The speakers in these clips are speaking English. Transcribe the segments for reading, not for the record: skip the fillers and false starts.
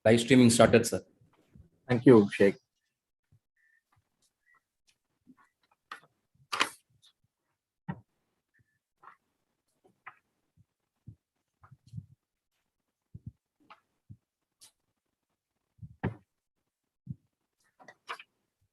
Live streaming started, sir. Thank you, Sheikh.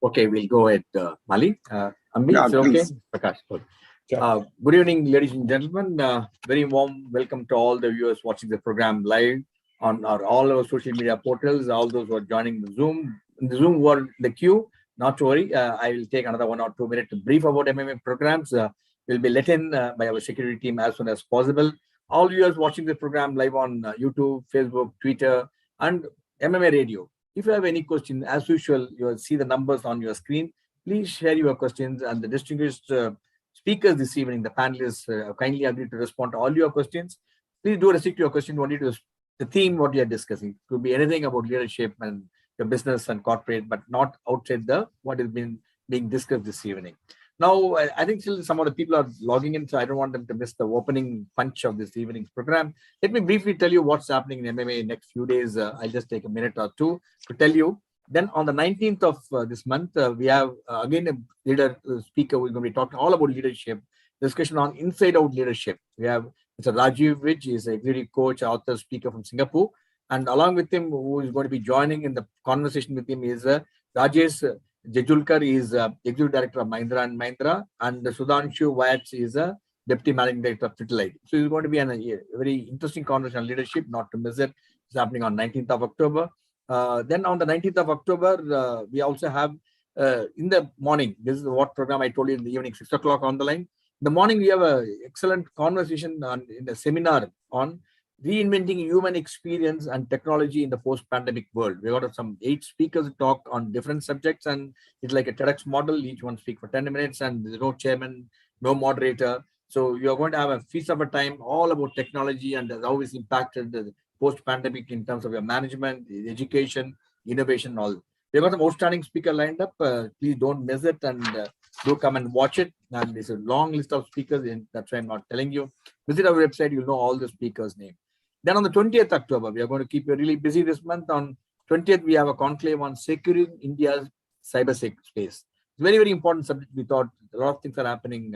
Okay, we'll go ahead, Mali. Ambi, Yeah, is it okay? please. Prakash, good. Sure. Good evening, ladies and gentlemen. Very warm welcome to all the viewers watching the program live on all our social media portals, all those who are joining the Zoom. In the Zoom were in the queue. Not to worry, I will take another 1 or 2 minutes to brief about MMA programs. Will be let in by our security team as soon as possible. All viewers watching the program live on YouTube, Facebook, Twitter, and MMA Radio. If you have any question, as usual, you will see the numbers on your screen. Please share your questions, and the distinguished speakers this evening, the panelists, kindly agreed to respond to all your questions. Please do restrict your question only to the theme what you are discussing. It could be anything about leadership and your business and corporate, but not outside the what is being discussed this evening. Now, I think still some of the people are logging in, so I don't want them to miss the opening punch of this evening's program. Let me briefly tell you what's happening in MMA in the next few days. I'll just take a minute or two to tell you. Then on the 19th of this month, we have again a leader speaker who is going to be talking all about leadership, discussion on inside-out leadership. We have Mr. Rajiv Vij, is an executive coach, author, speaker from Singapore. And along with him, who is going to be joining in the conversation with him is Rajesh Jejulkar, is executive director of Mahindra and Mahindra, and Sudhanshu Vats is a deputy managing director of Tritle. So it's going to be a very interesting conversation on leadership, not to miss it. It's happening on 19th of October. Then on the 19th of October, we also have in the morning, this is what program I told you in the evening, 6 o'clock on the line. In the morning, we have an excellent conversation in a seminar on reinventing human experience and technology in the post-pandemic world. We got some 8 speakers to talk on different subjects, and it's like a TEDx model. Each one speak for 10 minutes, and there's no chairman, no moderator. So you're going to have a feast of a time all about technology and how it's impacted the post-pandemic in terms of your management, education, innovation, all. We've got some outstanding speaker lined up. Please don't miss it, and do come and watch it. And there's a long list of speakers, and that's why I'm not telling you. Visit our website, you'll know all the speakers' name. Then on the 20th October, we are going to keep you really busy this month. On 20th, we have a conclave on securing India's cyber space. It's very, very important subject. We thought a lot of things are happening.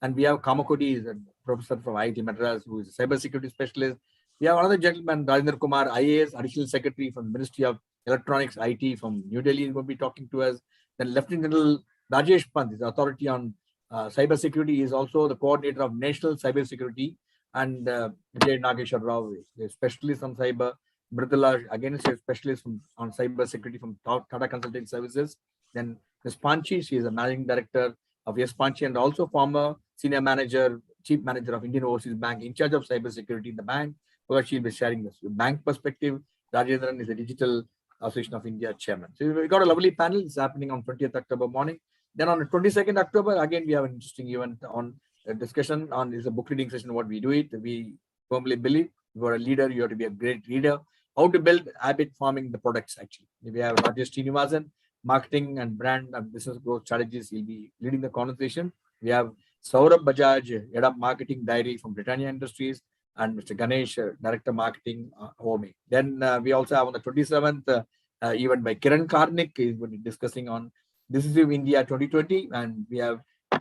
And we have Kamakodi, is a professor from IIT Madras, who is a cybersecurity specialist. We have another gentleman, Rajendra Kumar, IAS, Additional Secretary from the Ministry of Electronics, IT from New Delhi, is going to be talking to us. Then Lieutenant General Rajesh Pant is the authority on cybersecurity, is also the coordinator of National Cybersecurity. And Vijay Nageshwar Rao is a specialist on cyber. Mridula, again, is a specialist on cybersecurity from Tata Consulting Services. Then Ms. Panchi, she is a managing director of Yes Panchi and also former senior manager, chief manager of Indian Overseas Bank, in charge of cybersecurity in the bank, because she'll be sharing this bank perspective. Rajendran is a Digital Association of India chairman. So we got a lovely panel. It's happening on 20th October morning. Then on the 22nd October, again, we have an interesting event on a discussion on is a book reading session. What we do it, we firmly believe you are a leader, you have to be a great reader. How to build habit forming the products, actually. We have Rajesh Srinivasan, marketing and brand and business growth strategies. He'll be leading the conversation. We have Saurabh Bajaj, head of marketing diary from Britannia Industries, and Mr. Ganesh, director marketing, Home. Then we also have on the 27th event by Kiran Karnik. He's going to be discussing on Decisive India 2020, and we have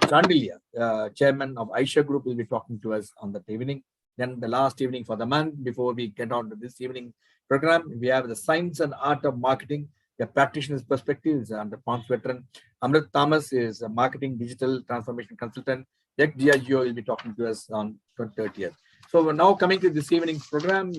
Chandelier, chairman of Aisha Group, will be talking to us on that evening. Then the last evening for the month, before we get on to this evening program, we have the science and art of marketing, the practitioner's perspectives, and the Ponce veteran. Amrit Thomas is a marketing digital transformation consultant. Jack Diageo will be talking to us on 30th. So we're now coming to this evening's program.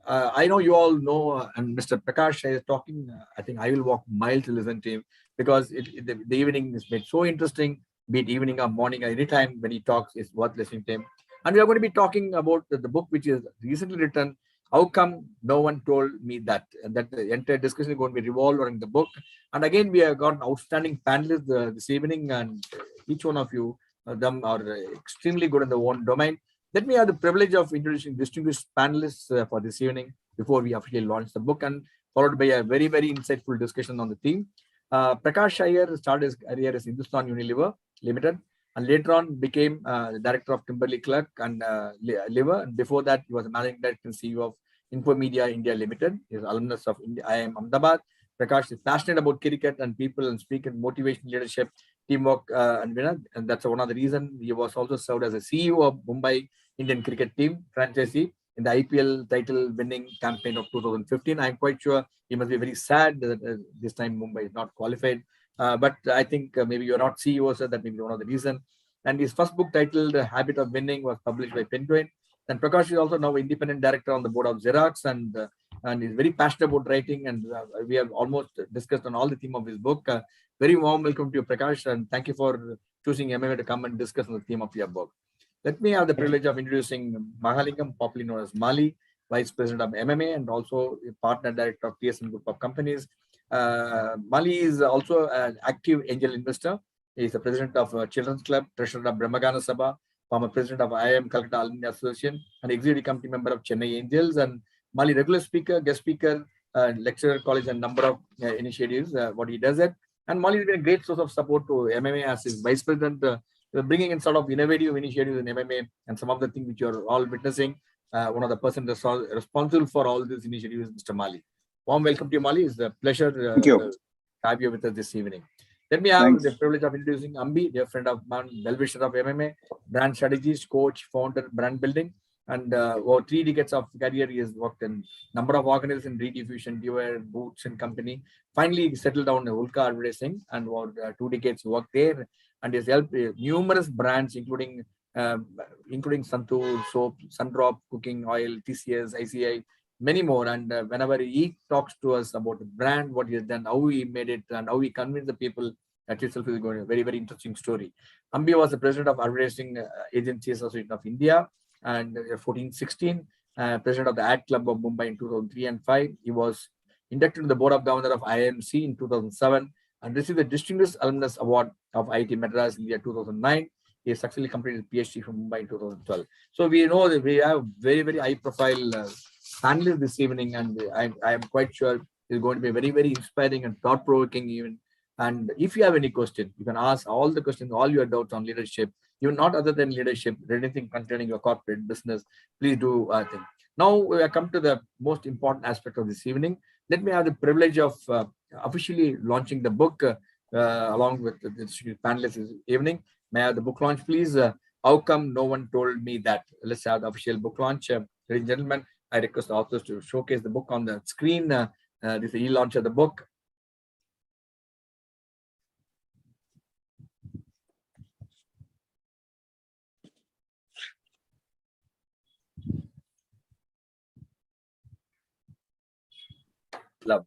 I know you all know, and Mr. Prakash is talking. I think I will walk miles to listen to him, because the evening is made so interesting, be it evening or morning, anytime when he talks, it's worth listening to him. And we are going to be talking about the book which is recently written, How Come No One Told Me That? And that the entire discussion is going to be revolved around the book. And again, we have got an outstanding panelist this evening, and each one of you, them are extremely good in their own domain. Let me have the privilege of introducing distinguished panelists for this evening before we officially launch the book, and followed by a very, very insightful discussion on the theme. Prakash Iyer started his career as Hindustan Unilever Limited, and later on became the director of Kimberly Clark and Lever. And before that, he was a managing director and CEO of Infomedia India Limited. He is alumnus of IIM Ahmedabad. Prakash is passionate about cricket and people and speak in motivation, leadership, teamwork, and that's one of the reasons he was also served as a CEO of Mumbai Indian cricket team franchisee in the IPL title winning campaign of 2015. I'm quite sure he must be very sad that this time Mumbai is not qualified. But I think maybe you're not CEO, so that may be one of the reasons. And his first book titled Habit of Winning was published by Penguin. And Prakash is also now independent director on the board of Xerox, and he's very passionate about writing. And we have almost discussed on all the theme of his book. Very warm welcome to you, Prakash, and thank you for choosing MMA to come and discuss on the theme of your book. Let me have the privilege of introducing Mahalingam, popularly known as Mali, Vice President of MMA and also a partner director of TSN Group of Companies. Mali is also an active angel investor. He is the president of Children's Club, treasurer of Brahmagana Sabha, former president of IIM Calcutta Alumni Association, and executive committee member of Chennai Angels, and Mali regular speaker, guest speaker, lecturer, college, and number of initiatives. What he does it, and Mali has been a great source of support to MMA as his vice president, bringing in sort of innovative initiatives in MMA, and some of the things which you are all witnessing. One of the persons responsible for all these initiatives is Mr. Mali. Warm welcome to you, Mali. It's a pleasure to have you with us this evening. Let me have the privilege of introducing Ambi, dear friend of mine, well-wisher of MMA, brand strategist, coach, founder, brand building, and over 3 decades of career, he has worked in number of organizations, Rediffusion, Dewer, Boots and Company. Finally, he settled down in Ulka Advertising and over 2 decades worked there, and has helped numerous brands, including Santur, Soap, Sundrop, Cooking Oil, TCS, ICI, many more. And whenever he talks to us about the brand, what he has done, how he made it, and how he convinced the people, that itself is going to be a very, very interesting story. Ambi was the president of Advertising Agency Association of India and 1416, president of the Ad Club of Mumbai in 2003 and 5. He was inducted to the board of governors of IMC in 2007 and received the Distinguished Alumnus Award of IIT Madras in the year 2009. He successfully completed his PhD from Mumbai in 2012. So we know that we have very, very high-profile panelists this evening, and I am quite sure it's going to be very, very inspiring and thought-provoking even. And if you have any question, you can ask all the questions, all your doubts on leadership, even not other than leadership, anything concerning your corporate business, please do think. Now we have come to the most important aspect of this evening. Let me have the privilege of officially launching the book along with the panelists this evening. May I have the book launch, please? How come no one told me that? Let's have the official book launch. Ladies and gentlemen, I request the authors to showcase the book on the screen. This is the e-launch of the book. Love.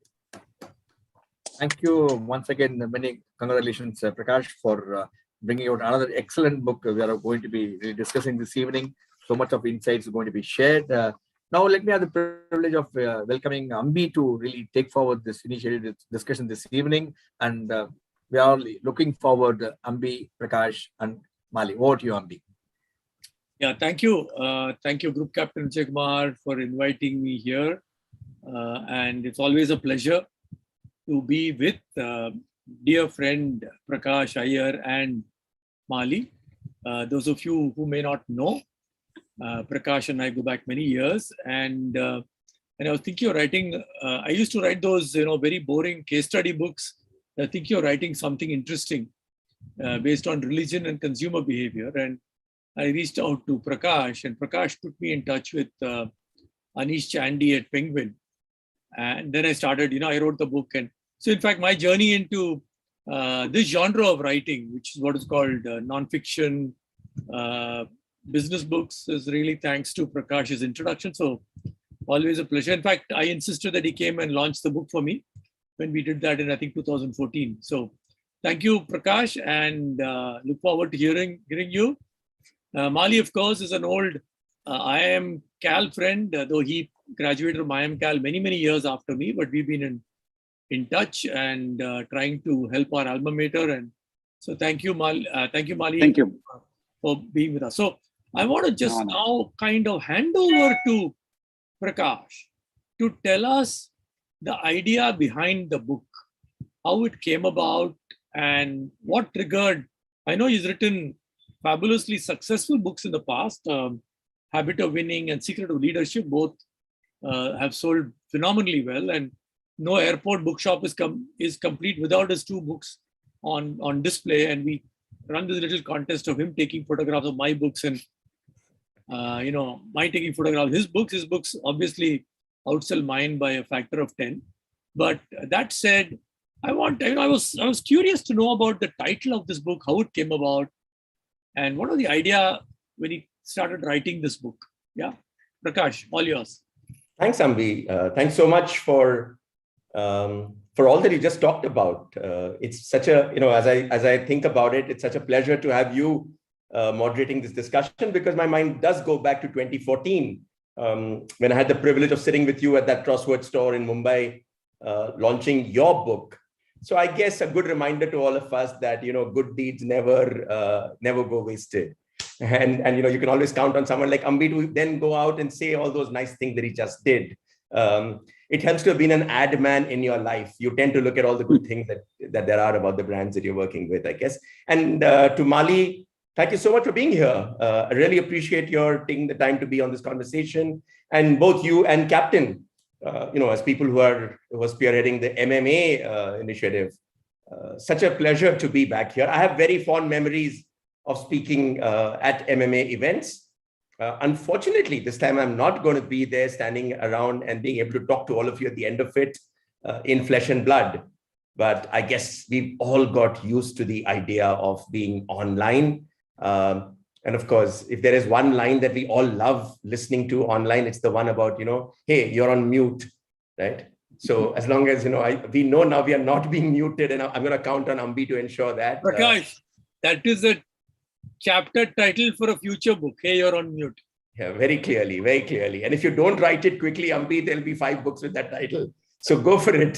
Thank you once again. Many congratulations, Prakash, for bringing out another excellent book we are going to be really discussing this evening. So much of insights are going to be shared. Now, let me have the privilege of welcoming Ambi to really take forward this initiative, this discussion this evening. And we are looking forward, Ambi, Prakash, and Mali. Over to you, Ambi. Yeah, thank you. Thank you, Group Captain Kumar, for inviting me here. And it's always a pleasure to be with dear friend Prakash Iyer and Mali. Those of you who may not know, Prakash and I go back many years, and I was thinking of writing. I used to write those, very boring case study books. I think you're writing something interesting based on religion and consumer behavior. And I reached out to Prakash, and Prakash put me in touch with Anish Chandy at Penguin. And then I started, I wrote the book. And so, in fact, my journey into this genre of writing, which is what is called nonfiction business books, is really thanks to Prakash's introduction. So, always a pleasure. In fact, I insisted that he came and launched the book for me when we did that in, I think, 2014. So, thank you, Prakash, and look forward to hearing you. Mali, of course, is an old IIM Cal friend, though he graduated from IIM Cal many, many years after me, but we've been in touch and trying to help our alma mater. And so thank you, Mali. Thank you for being with us. So I want to just now kind of hand over to Prakash to tell us the idea behind the book, how it came about and what triggered. I know he's written fabulously successful books in the past, Habit of Winning and Secret of Leadership, both have sold phenomenally well, and no airport bookshop is complete without his two books on display. And we run this little contest of him taking photographs of my books and my taking photographs. His books obviously outsell mine by a factor of 10. But that said, I was curious to know about the title of this book, how it came about, and what was the idea when he started writing this book. Yeah, Prakash, all yours. Thanks, Ambi. Thanks so much for all that you just talked about. It's such a, as I think about it, it's such a pleasure to have you moderating this discussion, because my mind does go back to 2014 when I had the privilege of sitting with you at that Crossword store in Mumbai, launching your book. So I guess a good reminder to all of us that, good deeds never go wasted. And you can always count on someone like Ambi to then go out and say all those nice things that he just did. It helps to have been an ad man in your life. You tend to look at all the good things that there are about the brands that you're working with, I guess. And to Mali, thank you so much for being here. I really appreciate your taking the time to be on this conversation. And both you and Captain, as people who are spearheading the MMA initiative, such a pleasure to be back here. I have very fond memories of speaking at MMA events. Unfortunately, this time I'm not going to be there standing around and being able to talk to all of you at the end of it in flesh and blood. But I guess we've all got used to the idea of being online. And of course, if there is one line that we all love listening to online, it's the one about, hey, you're on mute, right? So as long as, we know now we are not being muted, and I'm going to count on Ambi to ensure that. Prakash, that is a chapter title for a future book. Hey, you're on mute. Yeah, very clearly, very clearly. And if you don't write it quickly, Ambi, there'll be 5 books with that title. So go for it.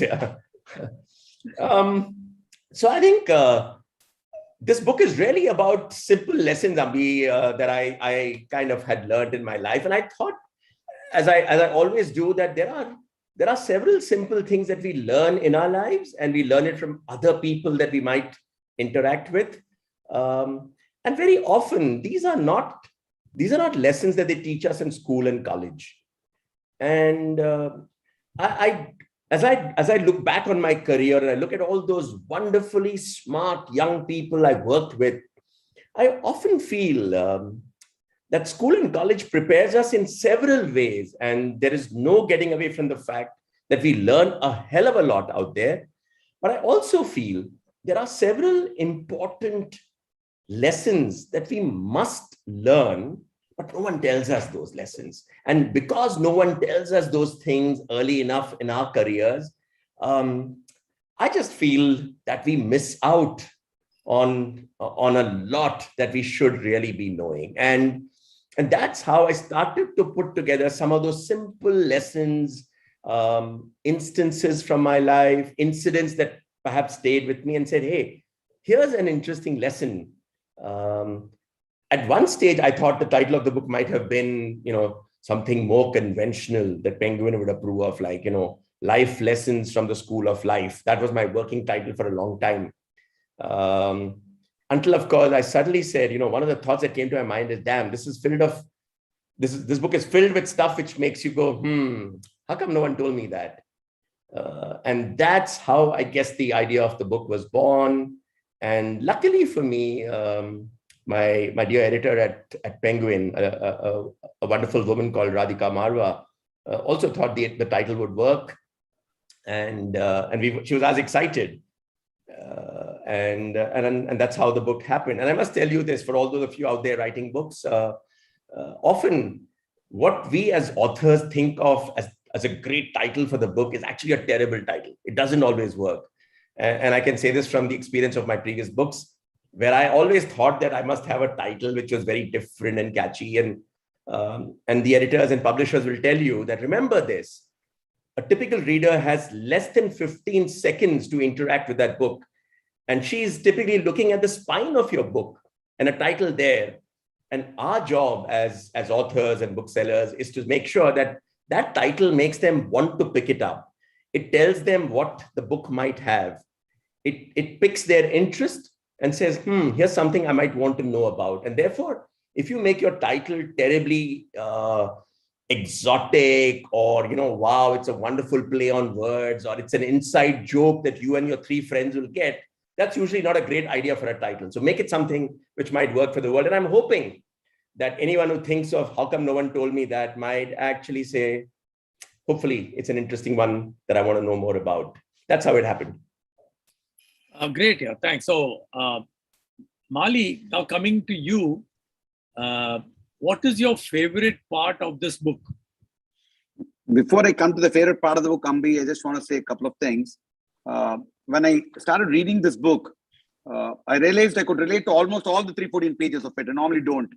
So I think this book is really about simple lessons, Ambi, that I kind of had learned in my life. And I thought, as I always do, that there are several simple things that we learn in our lives, and we learn it from other people that we might interact with. And very often, these are not lessons that they teach us in school and college. And as I look back on my career and I look at all those wonderfully smart young people I worked with, I often feel that school and college prepares us in several ways, and there is no getting away from the fact that we learn a hell of a lot out there. But I also feel there are several important lessons that we must learn, but no one tells us those lessons. And because no one tells us those things early enough in our careers, I just feel that we miss out on a lot that we should really be knowing. And that's how I started to put together some of those simple lessons, instances from my life, incidents that perhaps stayed with me, and said, hey, here's an interesting lesson. At one stage, I thought the title of the book might have been, something more conventional that Penguin would approve of, like, life lessons from the school of life. That was my working title for a long time. Until, of course, I suddenly said, one of the thoughts that came to my mind is, damn, this book is filled with stuff which makes you go, how come no one told me that? And that's how I guess the idea of the book was born. And luckily for me, my dear editor at Penguin, a wonderful woman called Radhika Marwa, also thought the title would work. And she was as excited. And that's how the book happened. And I must tell you this, for all those of you out there writing books, often what we as authors think of as a great title for the book is actually a terrible title. It doesn't always work. And I can say this from the experience of my previous books, where I always thought that I must have a title which was very different and catchy. And the editors and publishers will tell you that, remember this, a typical reader has less than 15 seconds to interact with that book. And she's typically looking at the spine of your book and a title there. And our job as authors and booksellers is to make sure that that title makes them want to pick it up. It tells them what the book might have. It picks their interest and says, here's something I might want to know about. And therefore, if you make your title terribly exotic or, wow, it's a wonderful play on words, or it's an inside joke that you and your 3 friends will get, that's usually not a great idea for a title. So make it something which might work for the world. And I'm hoping that anyone who thinks of how come no one told me that might actually say, hopefully it's an interesting one that I want to know more about. That's how it happened. Great. Yeah, thanks. So, Mali, now coming to you, what is your favorite part of this book? Before I come to the favorite part of the book, Ambi, I just want to say a couple of things. When I started reading this book, I realized I could relate to almost all the 314 pages of it. I normally don't.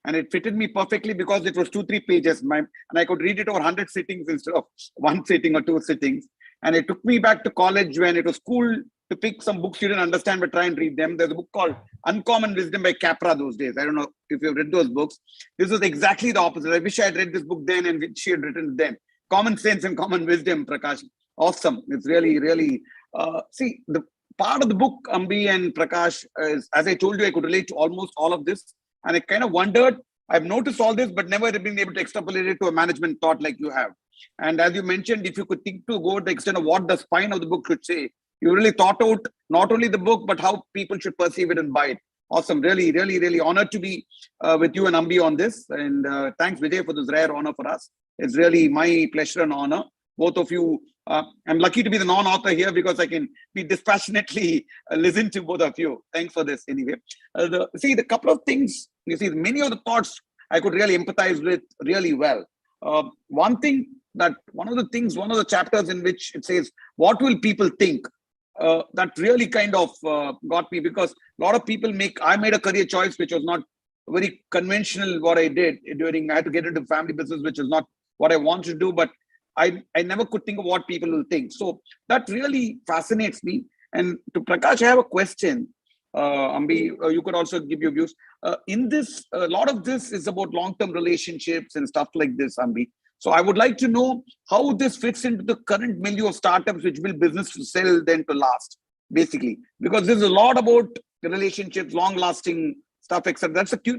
And it fitted me perfectly because it was 2-3 pages. And I could read it over 100 sittings instead of 1 sitting or 2 sittings. And it took me back to college when it was cool to pick some books you didn't understand, but try and read them. There's a book called Uncommon Wisdom by Capra those days. I don't know if you've read those books. This was exactly the opposite. I wish I had read this book then and she had written then. Common sense and common wisdom, Prakash. Awesome. It's really, really... see, the part of the book, Ambi and Prakash, is, as I told you, I could relate to almost all of this. And I kind of wondered, I've noticed all this, but never been able to extrapolate it to a management thought like you have. And as you mentioned, if you could think to go to the extent of what the spine of the book should say, you really thought out not only the book, but how people should perceive it and buy it. Awesome. Really, really, really honored to be with you and Ambi on this. And thanks, Vijay, for this rare honor for us. It's really my pleasure and honor. Both of you, I'm lucky to be the non-author here because I can be dispassionately listen to both of you. Thanks for this anyway. The couple of things, you see, many of the thoughts I could really empathize with really well. One of the chapters in which it says, what will people think? That really kind of got me because a lot of people I made a career choice which was not very conventional what I did I had to get into family business, which is not what I wanted to do, but I never could think of what people will think. So that really fascinates me. And to Prakash, I have a question. Ambi, you could also give your views. In this, a lot of this is about long-term relationships and stuff like this, Ambi. So I would like to know how this fits into the current milieu of startups which build business to sell then to last, basically. Because there's a lot about relationships, long-lasting stuff, etc.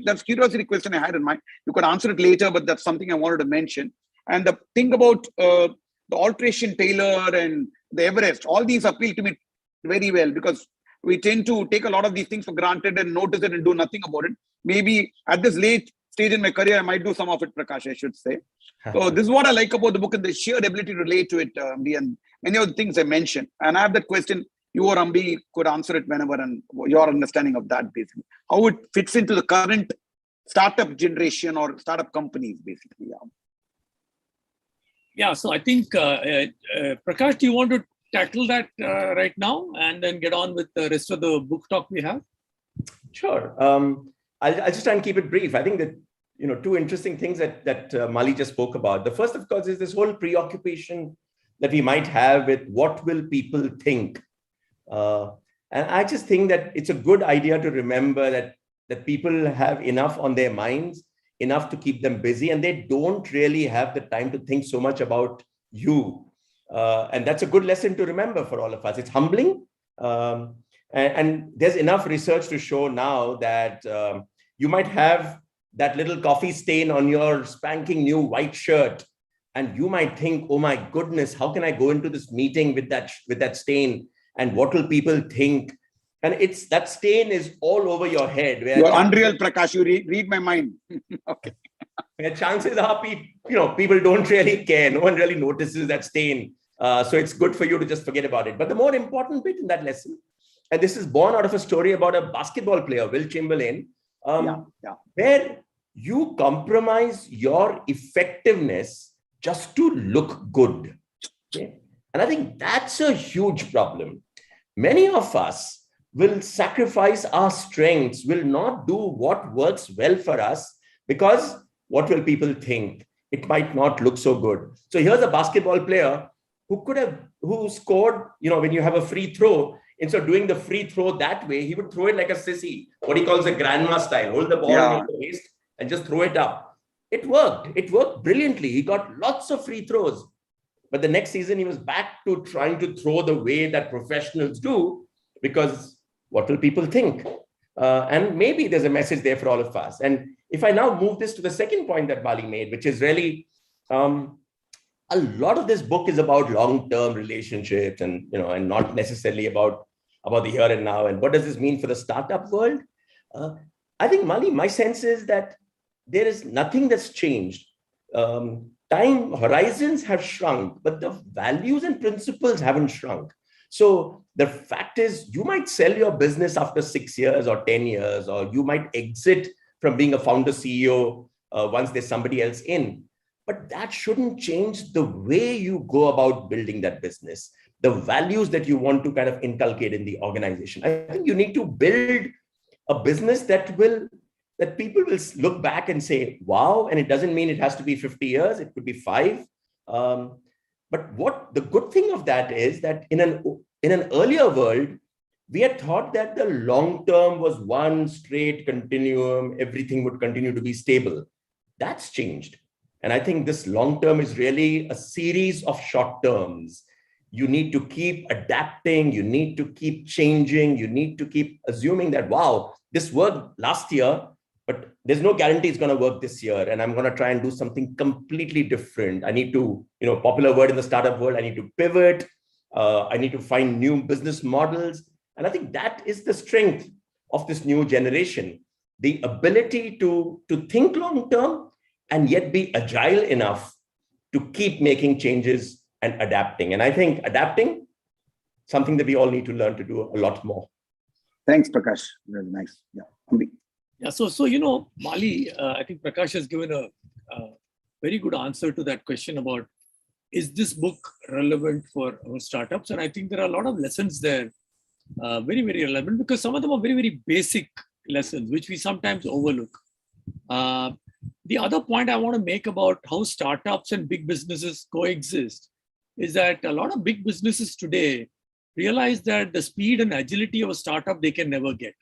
That's curiosity question I had in mind. You could answer it later, but that's something I wanted to mention. And the thing about the Alteration, Tailor, and the Everest, all these appeal to me very well because we tend to take a lot of these things for granted and notice it and do nothing about it. Maybe at this late stage in my career, I might do some of it, Prakash, I should say. So this is what I like about the book and the sheer ability to relate to it, Ambi, and many of the things I mentioned. And I have that question, you or Ambi could answer it whenever, and your understanding of that, basically. How it fits into the current startup generation or startup companies, basically. Yeah, so I think, Prakash, do you want to tackle that right now and then get on with the rest of the book talk we have? Sure. I'll just try and keep it brief. I think that, 2 interesting things that Mali just spoke about. The first, of course, is this whole preoccupation that we might have with what will people think. And I just think that it's a good idea to remember that people have enough on their minds, enough to keep them busy, and they don't really have the time to think so much about you. And that's a good lesson to remember for all of us. It's humbling. And there's enough research to show now that you might have that little coffee stain on your spanking new white shirt. And you might think, oh my goodness, how can I go into this meeting with that stain? And what will people think? And that stain is all over your head. You're unreal, Prakash. You read my mind. Okay. Where chances are, people don't really care. No one really notices that stain. So it's good for you to just forget about it. But the more important bit in that lesson, and this is born out of a story about a basketball player, Will Chamberlain, where you compromise your effectiveness just to look good. Okay? And I think that's a huge problem. Many of us will sacrifice our strengths, will not do what works well for us because what will people think? It might not look so good. So here's a basketball player who scored, when you have a free throw, instead of doing the free throw that way, he would throw it like a sissy, what he calls a grandma style, hold the ball in the waist and just throw it up. It worked. It worked brilliantly. He got lots of free throws. But the next season, he was back to trying to throw the way that professionals do, because what will people think? And maybe there's a message there for all of us. And if I now move this to the second point that Bali made, which is really A lot of this book is about long-term relationships and, and not necessarily about the here and now. And what does this mean for the startup world? I think, Mali, my sense is that there is nothing that's changed. Time horizons have shrunk, but the values and principles haven't shrunk. So the fact is, you might sell your business after 6 years or 10 years, or you might exit from being a founder CEO once there's somebody else in. But that shouldn't change the way you go about building that business, the values that you want to kind of inculcate in the organization. I think you need to build a business that people will look back and say, wow, and it doesn't mean it has to be 50 years, it could be 5. But what the good thing of that is that in an earlier world, we had thought that the long term was one straight continuum, everything would continue to be stable. That's changed. And I think this long term is really a series of short terms. You need to keep adapting, you need to keep changing, you need to keep assuming that, wow, this worked last year, but there's no guarantee it's going to work this year. And I'm going to try and do something completely different. I need to, popular word in the startup world, I need to pivot. I need to find new business models. And I think that is the strength of this new generation, the ability to think long term and yet be agile enough to keep making changes and adapting. And I think adapting, something that we all need to learn to do a lot more. Thanks, Prakash. Very nice. Yeah. Ambi. Yeah, so Mali, I think Prakash has given a very good answer to that question about, is this book relevant for our startups? And I think there are a lot of lessons there, very, very relevant, because some of them are very, very basic lessons, which we sometimes overlook. The other point I want to make about how startups and big businesses coexist is that a lot of big businesses today realize that the speed and agility of a startup they can never get.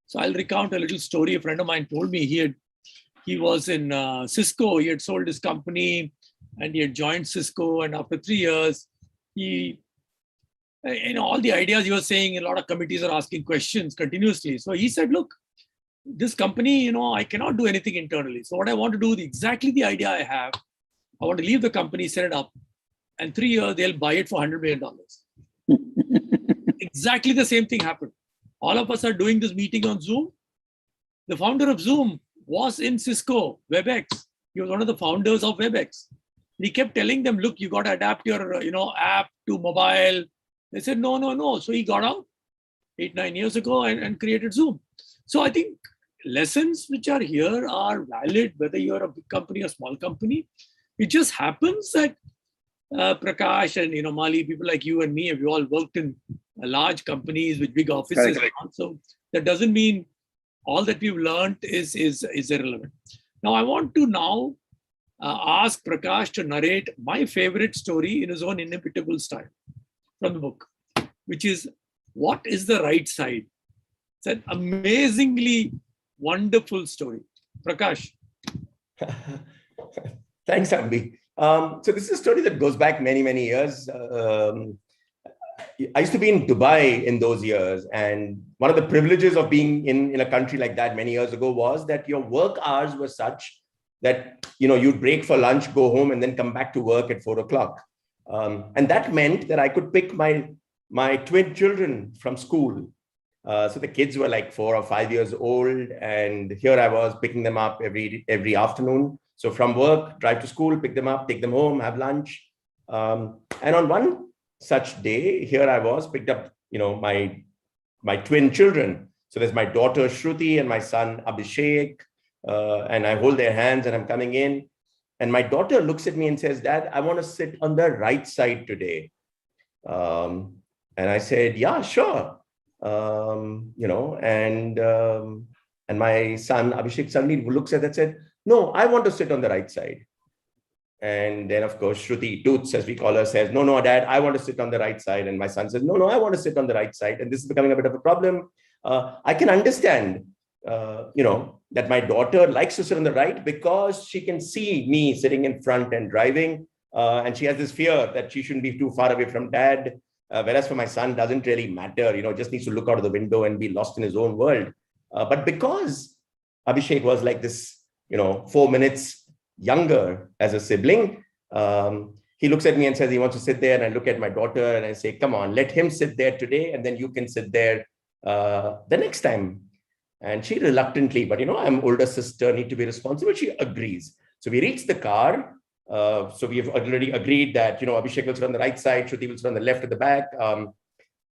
So I'll recount a little story. A friend of mine told me he was in Cisco. He had sold his company and he had joined Cisco. And after 3 years, all the ideas he was saying, a lot of committees are asking questions continuously. So he said, look, this company, I cannot do anything internally. So what I want to do, exactly the idea I have, I want to leave the company, set it up, and 3 years, they'll buy it for $100 million. Exactly the same thing happened. All of us are doing this meeting on Zoom. The founder of Zoom was in Cisco, WebEx. He was one of the founders of WebEx. He kept telling them, look, you got to adapt your, app to mobile. They said, no. So he got out 8-9 years ago and created Zoom. So I think lessons which are here are valid, whether you're a big company or small company. It just happens that Prakash and, Mali, people like you and me, we all worked in large companies with big offices. Correct. So that doesn't mean all that we've learned is irrelevant. Now, I want to ask Prakash to narrate my favorite story in his own inimitable style from the book, which is, what is the right side? It's an amazingly wonderful story. Prakash. Thanks, Ambi. So this is a story that goes back many, many years. I used to be in Dubai in those years. And one of the privileges of being in a country like that many years ago was that your work hours were such that, you'd break for lunch, go home, and then come back to work at 4 o'clock. And that meant that I could pick my twin children from school. So the kids were like 4 or 5 years old. And here I was picking them up every afternoon. So from work, drive to school, pick them up, take them home, have lunch. And on one such day, here I was, picked up, my twin children. So there's my daughter, Shruti, and my son, Abhishek. And I hold their hands and I'm coming in. And my daughter looks at me and says, Dad, I want to sit on the right side today. And I said, yeah, sure. And my son, Abhishek, suddenly looks at that and said, no, I want to sit on the right side. And then, of course, Shruti, Toots, as we call her, says, no, Dad, I want to sit on the right side. And my son says, no, I want to sit on the right side. And this is becoming a bit of a problem. I can understand, that my daughter likes to sit on the right because she can see me sitting in front and driving. And she has this fear that she shouldn't be too far away from Dad. Whereas for my son, doesn't really matter, just needs to look out of the window and be lost in his own world. But because Abhishek was like this, 4 minutes younger as a sibling, he looks at me and says he wants to sit there. And I look at my daughter and I say, come on, let him sit there today. And then you can sit there the next time. And she reluctantly, but I'm older sister, need to be responsible. She agrees. So we reach the car. So we have already agreed that, Abhishek will sit on the right side, Shruti will sit on the left at the back.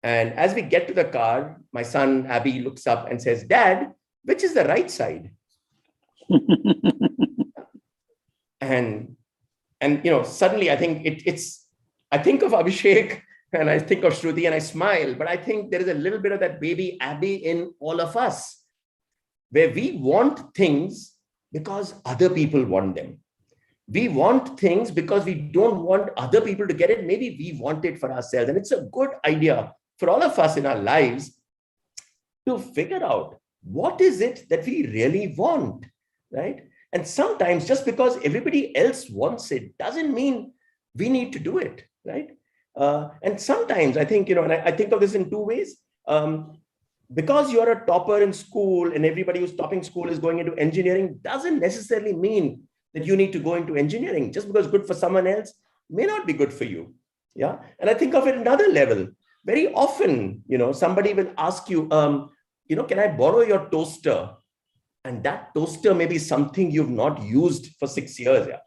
And as we get to the car, my son, Abby, looks up and says, Dad, which is the right side? And suddenly I think I think of Abhishek and I think of Shruti and I smile, but I think there is a little bit of that baby Abby in all of us, where we want things because other people want them. We want things because we don't want other people to get it. Maybe we want it for ourselves. And it's a good idea for all of us in our lives to figure out what is it that we really want, right? And sometimes just because everybody else wants it doesn't mean we need to do it, right? And sometimes I think, and I think of this in two ways. Because you're a topper in school and everybody who's topping school is going into engineering doesn't necessarily mean that you need to go into engineering. Just because good for someone else may not be good for you. Yeah. And I think of it another level. Very often, somebody will ask you, can I borrow your toaster? And that toaster may be something you've not used for 6 years. Yeah.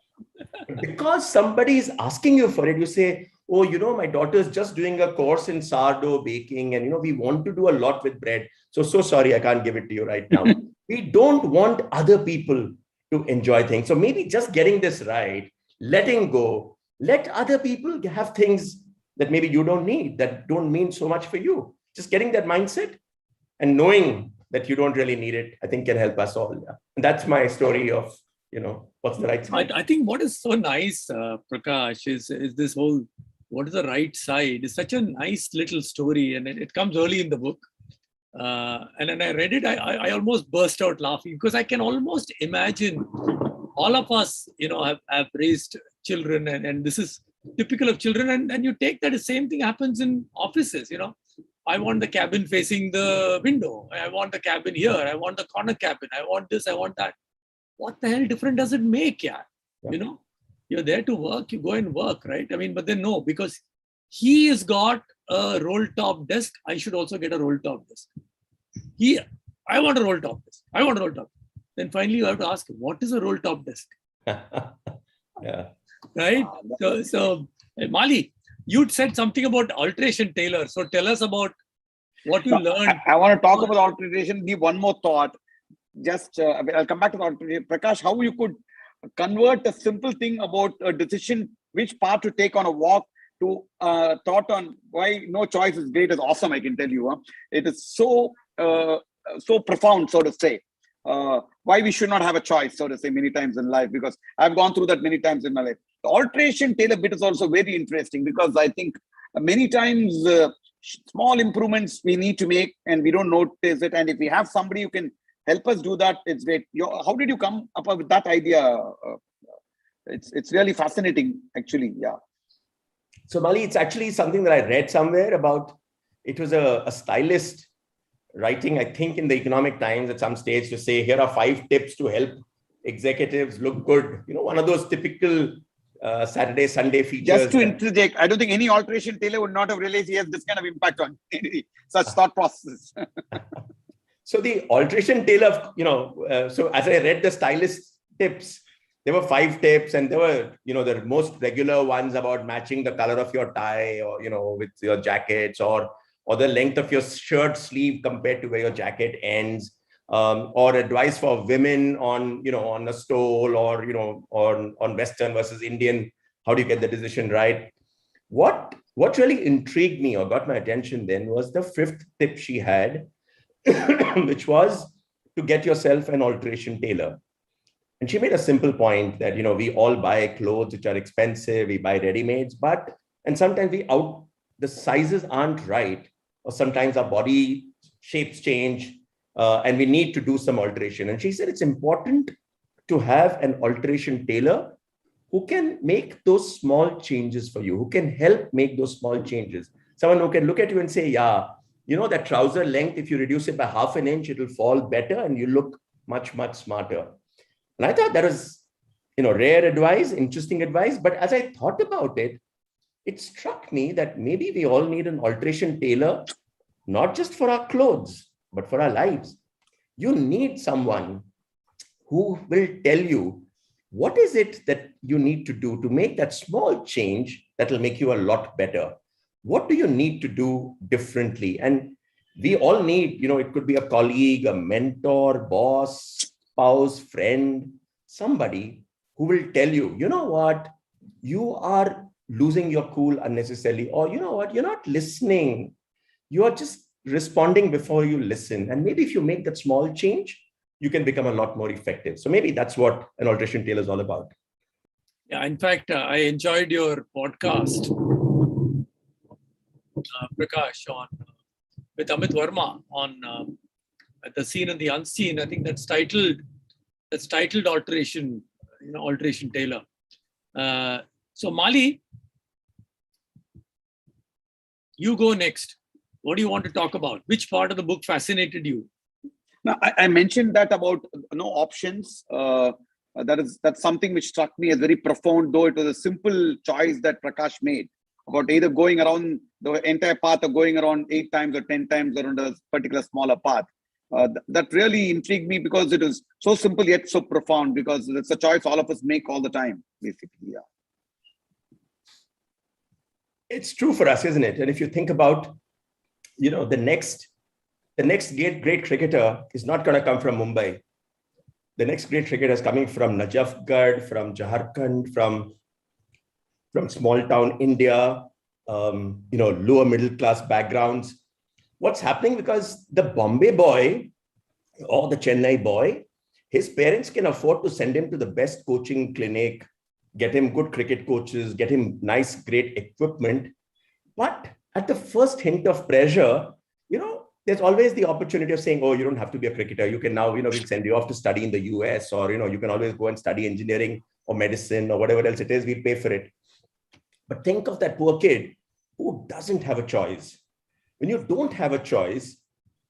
Because somebody is asking you for it, you say, oh, my daughter's just doing a course in sourdough baking. And, we want to do a lot with bread. So sorry, I can't give it to you right now. We don't want other people to enjoy things. So maybe just getting this right, letting go, let other people have things that maybe you don't need, that don't mean so much for you. Just getting that mindset and knowing that you don't really need it, I think can help us all. Yeah. And that's my story of, what's the right side. I think what is so nice, Prakash, is this whole, what is the right side? It's such a nice little story. And it comes early in the book. And when I read it, I almost burst out laughing because I can almost imagine all of us, have raised children and this is typical of children. And you take that the same thing happens in offices, I want the cabin facing the window. I want the cabin here. I want the corner cabin. I want this. I want that. What the hell different does it make? Yeah. You're there to work. You go and work, right? I mean, but then no, because he has got a roll top desk. I should also get a roll top desk. I want a roll top desk. I want a roll top. Then finally you have to ask, what is a roll top desk? Yeah. Right? So Mali, you'd said something about alteration, tailor. So tell us about what you learned. I want to talk about alteration. Give one more thought. Just I'll come back to the alteration. Prakash, how you could convert a simple thing about a decision, which part to take on a walk, to thought on why no choice is great is awesome. I can tell you, it is so profound, so to say. Why we should not have a choice, so to say, many times in life, because I've gone through that many times in my life. The alteration tailor bit is also very interesting because I think many times small improvements we need to make and we don't notice it. And if we have somebody who can help us do that, it's great. How did you come up with that idea? It's really fascinating, actually. Yeah. So Mali, it's actually something that I read somewhere about. It was a stylist writing, I think in the Economic Times at some stage, to say, here are 5 tips to help executives look good. One of those typical Saturday, Sunday features. Just to interject, I don't think any alteration tailor would not have realized he has this kind of impact on such thought processes. So the alteration tailor, so as I read the stylist tips, there were 5 tips and there were, the most regular ones about matching the color of your tie or, with your jackets or the length of your shirt sleeve compared to where your jacket ends, or advice for women on, on a stole or, on Western versus Indian, how do you get the decision right? What really intrigued me or got my attention then was the 5th tip she had, which was to get yourself an alteration tailor. And she made a simple point that, we all buy clothes which are expensive, we buy ready-mades, and sometimes the sizes aren't right, or sometimes our body shapes change, and we need to do some alteration. And she said it's important to have an alteration tailor who can make those small changes for you, who can help make those small changes. Someone who can look at you and say, yeah, that trouser length, if you reduce it by half an inch, it'll fall better and you look much, much smarter. And I thought that was rare advice, interesting advice. But as I thought about it, it struck me that maybe we all need an alteration tailor, not just for our clothes, but for our lives. You need someone who will tell you what is it that you need to do to make that small change that will make you a lot better. What do you need to do differently? And we all need, it could be a colleague, a mentor, boss, spouse, friend, somebody who will tell you, you know what, you are losing your cool unnecessarily, or you know what, you're not listening. You are just responding before you listen. And maybe if you make that small change, you can become a lot more effective. So maybe that's what an alteration tailor is all about. Yeah, in fact, I enjoyed your podcast, Prakash, with Amit Verma on the seen and the unseen. I think that's titled Alteration, Alteration Tailor. So Mali, you go next. What do you want to talk about? Which part of the book fascinated you? Now, I mentioned that about no options. That's something which struck me as very profound, though it was a simple choice that Prakash made about either going around the entire path or going around 8 times or 10 times around a particular smaller path. That really intrigued me because it was so simple yet so profound, because it's a choice all of us make all the time, basically. Yeah. It's true for us, isn't it? And if you think about, the next great cricketer is not going to come from Mumbai. The next great cricketer is coming from Najafgarh, from Jharkhand, from small town India, lower middle class backgrounds. What's happening? Because the Bombay boy or the Chennai boy, his parents can afford to send him to the best coaching clinic, get him good cricket coaches, get him nice, great equipment. But at the first hint of pressure, there's always the opportunity of saying, oh, you don't have to be a cricketer. You can now, we'll send you off to study in the US, or, you can always go and study engineering or medicine or whatever else it is, we'll pay for it. But think of that poor kid who doesn't have a choice. When you don't have a choice,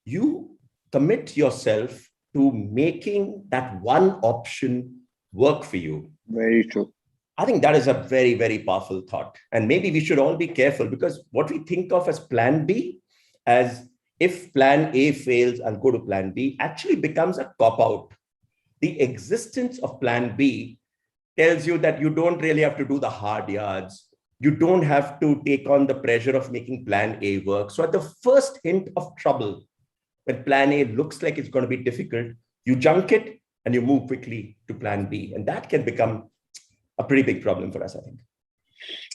you commit yourself to making that one option work for you. Very true. I think that is a very, very powerful thought. And maybe we should all be careful, because what we think of as plan B, as if plan A fails, I'll go to plan B, actually becomes a cop-out. The existence of plan B tells you that you don't really have to do the hard yards. You don't have to take on the pressure of making plan A work. So at the first hint of trouble, when plan A looks like it's going to be difficult, you junk it and you move quickly to plan B. And that can become a pretty big problem for us, I think.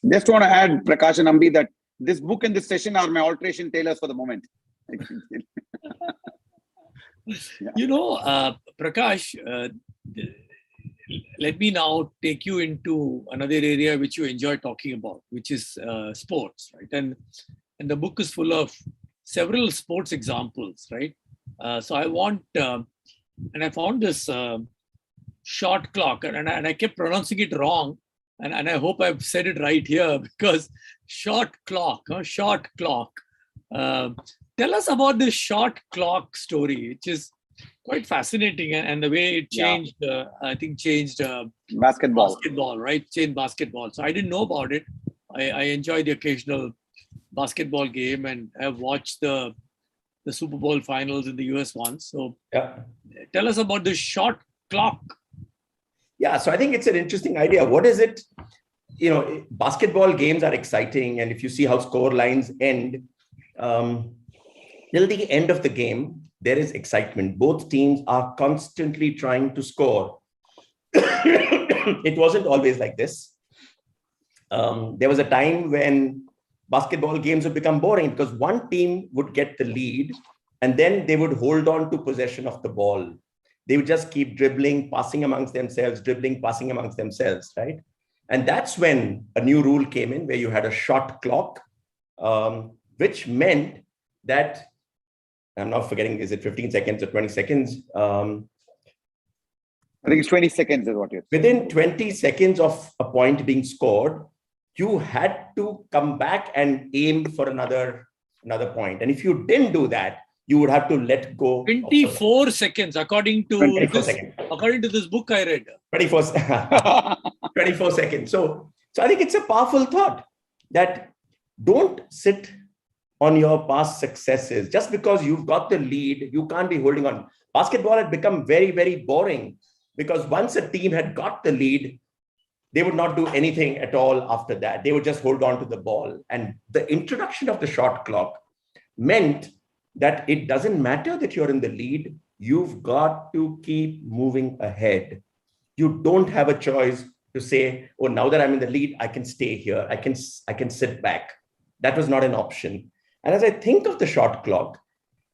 Just want to add, Prakash and Ambi, that this book and this session are my alteration tailors for the moment. Prakash, let me now take you into another area which you enjoy talking about, which is sports, right? And the book is full of several sports examples, right? So I want, and I found this shot clock, and I kept pronouncing it wrong, and I hope I've said it right here, because shot clock. Tell us about this shot clock story, which is quite fascinating, and the way it changed, changed basketball, right? Changed basketball. So I didn't know about it. I enjoy the occasional basketball game, and I've watched the Super Bowl finals in the US once. So tell us about this shot clock. Yeah, so I think it's an interesting idea. What is it? Basketball games are exciting, and if you see how score lines end, till the end of the game, there is excitement. Both teams are constantly trying to score. It wasn't always like this. There was a time when basketball games would become boring because one team would get the lead and then they would hold on to possession of the ball. They would just keep dribbling, passing amongst themselves, right? And that's when a new rule came in where you had a shot clock, which meant that, I'm not forgetting, is it 15 seconds or 20 seconds? I think it's 20 seconds is what it is. Within 20 seconds of a point being scored, you had to come back and aim for another point. And if you didn't do that, you would have to let go. 24 seconds, according to 24 this, seconds. according to this book I read. 24, 24 seconds. So I think it's a powerful thought that don't sit on your past successes. Just because you've got the lead, you can't be holding on. Basketball had become very, very boring because once a team had got the lead, they would not do anything at all after that. They would just hold on to the ball. And the introduction of the shot clock meant that it doesn't matter that you're in the lead. You've got to keep moving ahead. You don't have a choice to say, oh, now that I'm in the lead, I can stay here. I can sit back. That was not an option. And as I think of the shot clock,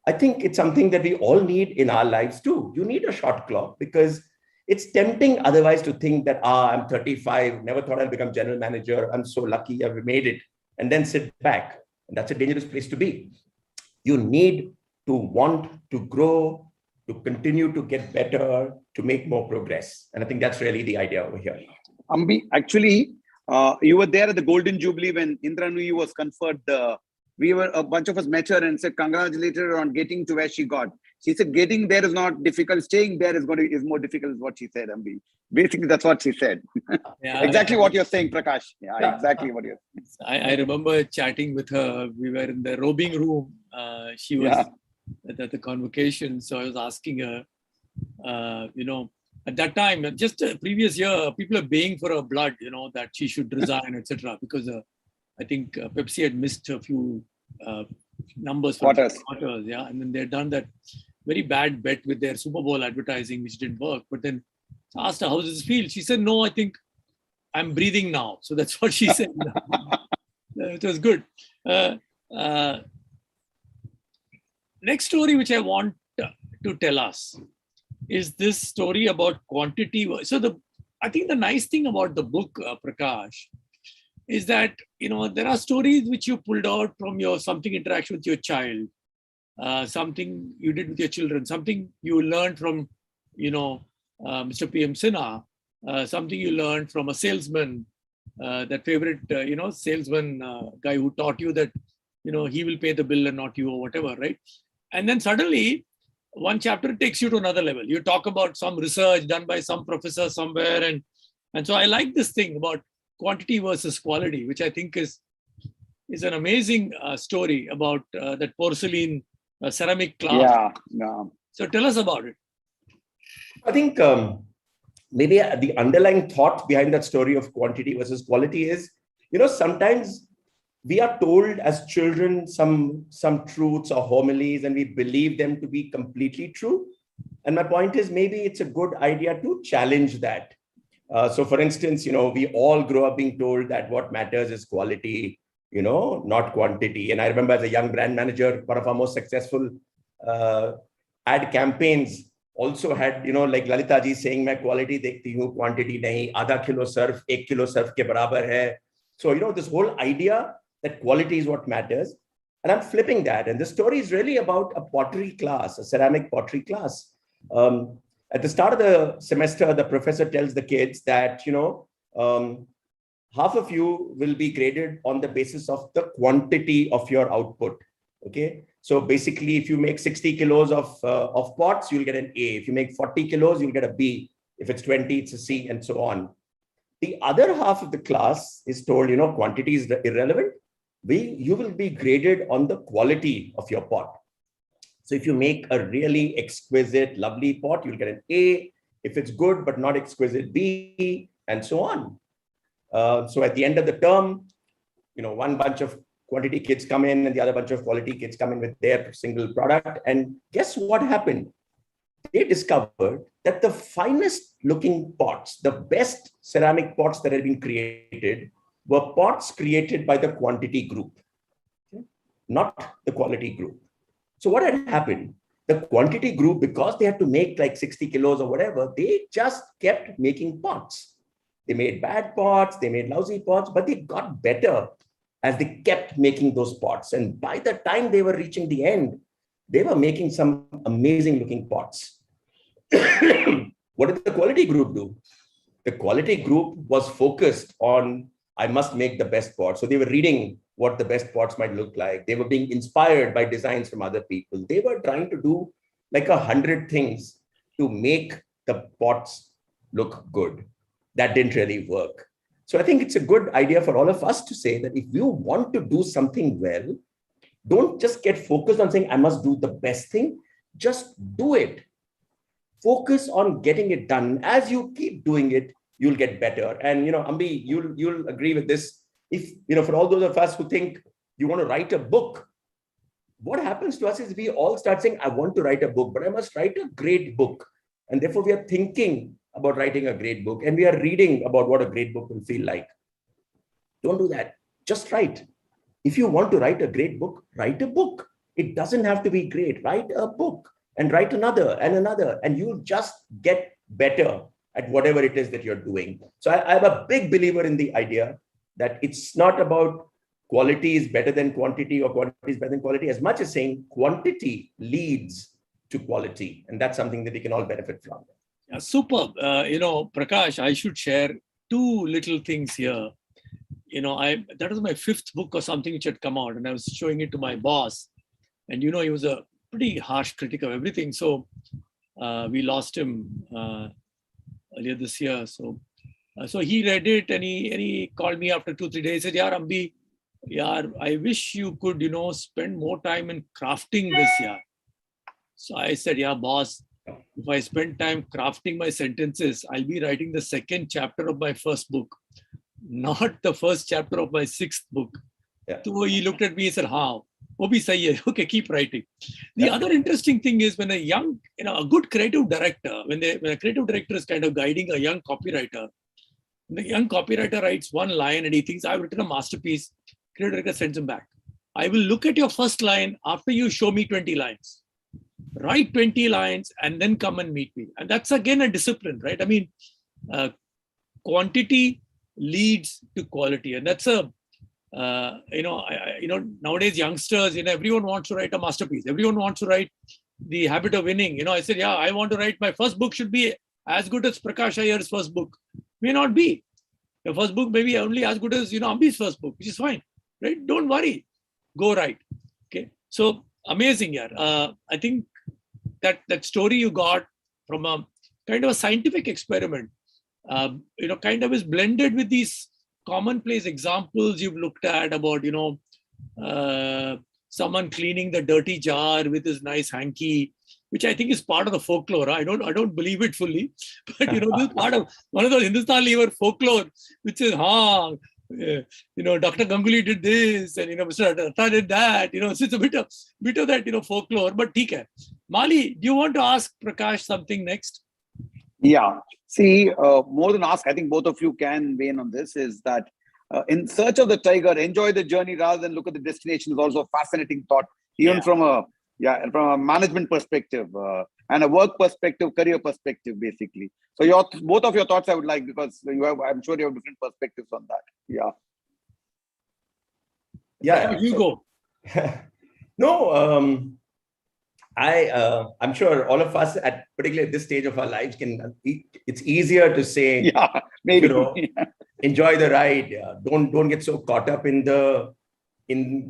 I think it's something that we all need in our lives too. You need a shot clock because it's tempting otherwise to think that, I'm 35, never thought I'll become general manager. I'm so lucky I've made it, and then sit back. And that's a dangerous place to be. You need to want to grow, to continue to get better, to make more progress. And I think that's really the idea over here. Ambi, actually, you were there at the Golden Jubilee when Indra Nooyi was conferred. A bunch of us met her and said, congratulate her on getting to where she got. She said, getting there is not difficult. Staying there is more difficult, is what she said, Ambi. Basically, that's what she said. Yeah, exactly what you're saying, Prakash. Yeah, exactly what you're saying. I remember chatting with her. We were in the robing room. She was at the convocation. So I was asking her, at that time, just the previous year, people are baying for her blood, that she should resign, etc. Because I think Pepsi had missed a few numbers for quarters, yeah. And then they had done that very bad bet with their Super Bowl advertising, which didn't work. But then I asked her, how does this feel? She said, no, I think I'm breathing now. So that's what she said. It was good. Next story, which I want to tell us, is this story about quantity. So I think the nice thing about the book, Prakash, is that, there are stories which you pulled out from your something interaction with your child, something you did with your children, something you learned from, Mr. PM Sinha, something you learned from a salesman, that favorite, salesman guy who taught you that, he will pay the bill and not you or whatever, right? And then suddenly one chapter takes you to another level. You talk about some research done by some professor somewhere. And so I like this thing about quantity versus quality, which I think is an amazing story about that porcelain ceramic glass. Yeah. So tell us about it. I think maybe the underlying thought behind that story of quantity versus quality is, sometimes we are told as children some truths or homilies and we believe them to be completely true. And my point is, maybe it's a good idea to challenge that. So for instance, we all grow up being told that what matters is quality, not quantity. And I remember as a young brand manager, one of our most successful ad campaigns also had, like Lalita ji saying, "Main quality dekhti hu, quantity nahi, आधा kilo Surf 1 kilo Surf के बराबर है." So, this whole idea that quality is what matters. And I'm flipping that. And the story is really about a pottery class, a ceramic pottery class. At the start of the semester, the professor tells the kids that, half of you will be graded on the basis of the quantity of your output. Okay. So basically, if you make 60 kilos of pots, you'll get an A. If you make 40 kilos, you'll get a B. If it's 20, it's a C, and so on. The other half of the class is told, quantity is irrelevant. You will be graded on the quality of your pot. So if you make a really exquisite, lovely pot, you'll get an A. If it's good, but not exquisite, B, and so on. So at the end of the term, one bunch of quantity kids come in and the other bunch of quality kids come in with their single product. And guess what happened? They discovered that the finest looking pots, the best ceramic pots that had been created, were pots created by the quantity group, not the quality group. So what had happened? The quantity group, because they had to make like 60 kilos or whatever, they just kept making pots. They made bad pots, they made lousy pots, but they got better as they kept making those pots. And by the time they were reaching the end, they were making some amazing looking pots. What did the quality group do? The quality group was focused on, I must make the best pot. So they were reading what the best pots might look like. They were being inspired by designs from other people. They were trying to do like 100 things to make the pots look good. That didn't really work. So I think it's a good idea for all of us to say that if you want to do something well, don't just get focused on saying, I must do the best thing. Just do it. Focus on getting it done. As you keep doing it, you'll get better. And, Ambi, you'll agree with this. If, for all those of us who think you want to write a book, what happens to us is we all start saying, I want to write a book, but I must write a great book. And therefore we are thinking about writing a great book, and we are reading about what a great book will feel like. Don't do that. Just write. If you want to write a great book, write a book. It doesn't have to be great. Write a book and write another and another, and you'll just get better at whatever it is that you're doing. So I'm a big believer in the idea that it's not about quality is better than quantity or quantity is better than quality, as much as saying quantity leads to quality. And that's something that we can all benefit from. Yeah, superb. Prakash, I should share two little things here. That was my 5th book or something which had come out, and I was showing it to my boss. And, he was a pretty harsh critic of everything. So we lost him earlier this year. So he read it, and he called me after 2-3 days. He said, "Yaar, Ambi, I wish you could, spend more time in crafting this year." So I said, "Yeah, boss, if I spend time crafting my sentences, I'll be writing the 2nd chapter of my 1st book, not the 1st chapter of my 6th book." Yeah. So he looked at me and said, "How? Okay, keep writing." The other interesting thing is when a good creative director, when a creative director is kind of guiding a young copywriter, the young copywriter writes one line and he thinks, "I've written a masterpiece." Creative director sends him back. "I will look at your first line after you show me 20 lines. Write 20 lines and then come and meet me." And that's again a discipline, right? I mean, quantity leads to quality. And that's nowadays youngsters, everyone wants to write a masterpiece. Everyone wants to write The Habit of Winning. I said, yeah, I want to write, my first book should be as good as Prakash Iyer's first book. May not be. The first book may be only as good as, Ambi's first book, which is fine, right? Don't worry. Go write. Okay. So amazing, yeah. I think that story you got from a kind of a scientific experiment, kind of is blended with these commonplace examples you've looked at about, someone cleaning the dirty jar with his nice hanky, which I think is part of the folklore. I don't believe it fully, but this is part of one of the Hindustan Lever folklore, which is, Dr. Ganguly did this, and Mr. Datta did that. So it's a bit of that, folklore. But theek hai. Mali, do you want to ask Prakash something next? Yeah. See, more than ask, I think both of you can weigh in on this, is that in search of the tiger, enjoy the journey rather than look at the destination is also a fascinating thought, even from a management perspective and a work perspective, career perspective, basically. So both of your thoughts I would like, because I'm sure you have different perspectives on that. Yeah. Yeah. You go. No, I'm sure all of us particularly at this stage of our lives it's easier to say, maybe. Enjoy the ride. Don't get so caught up in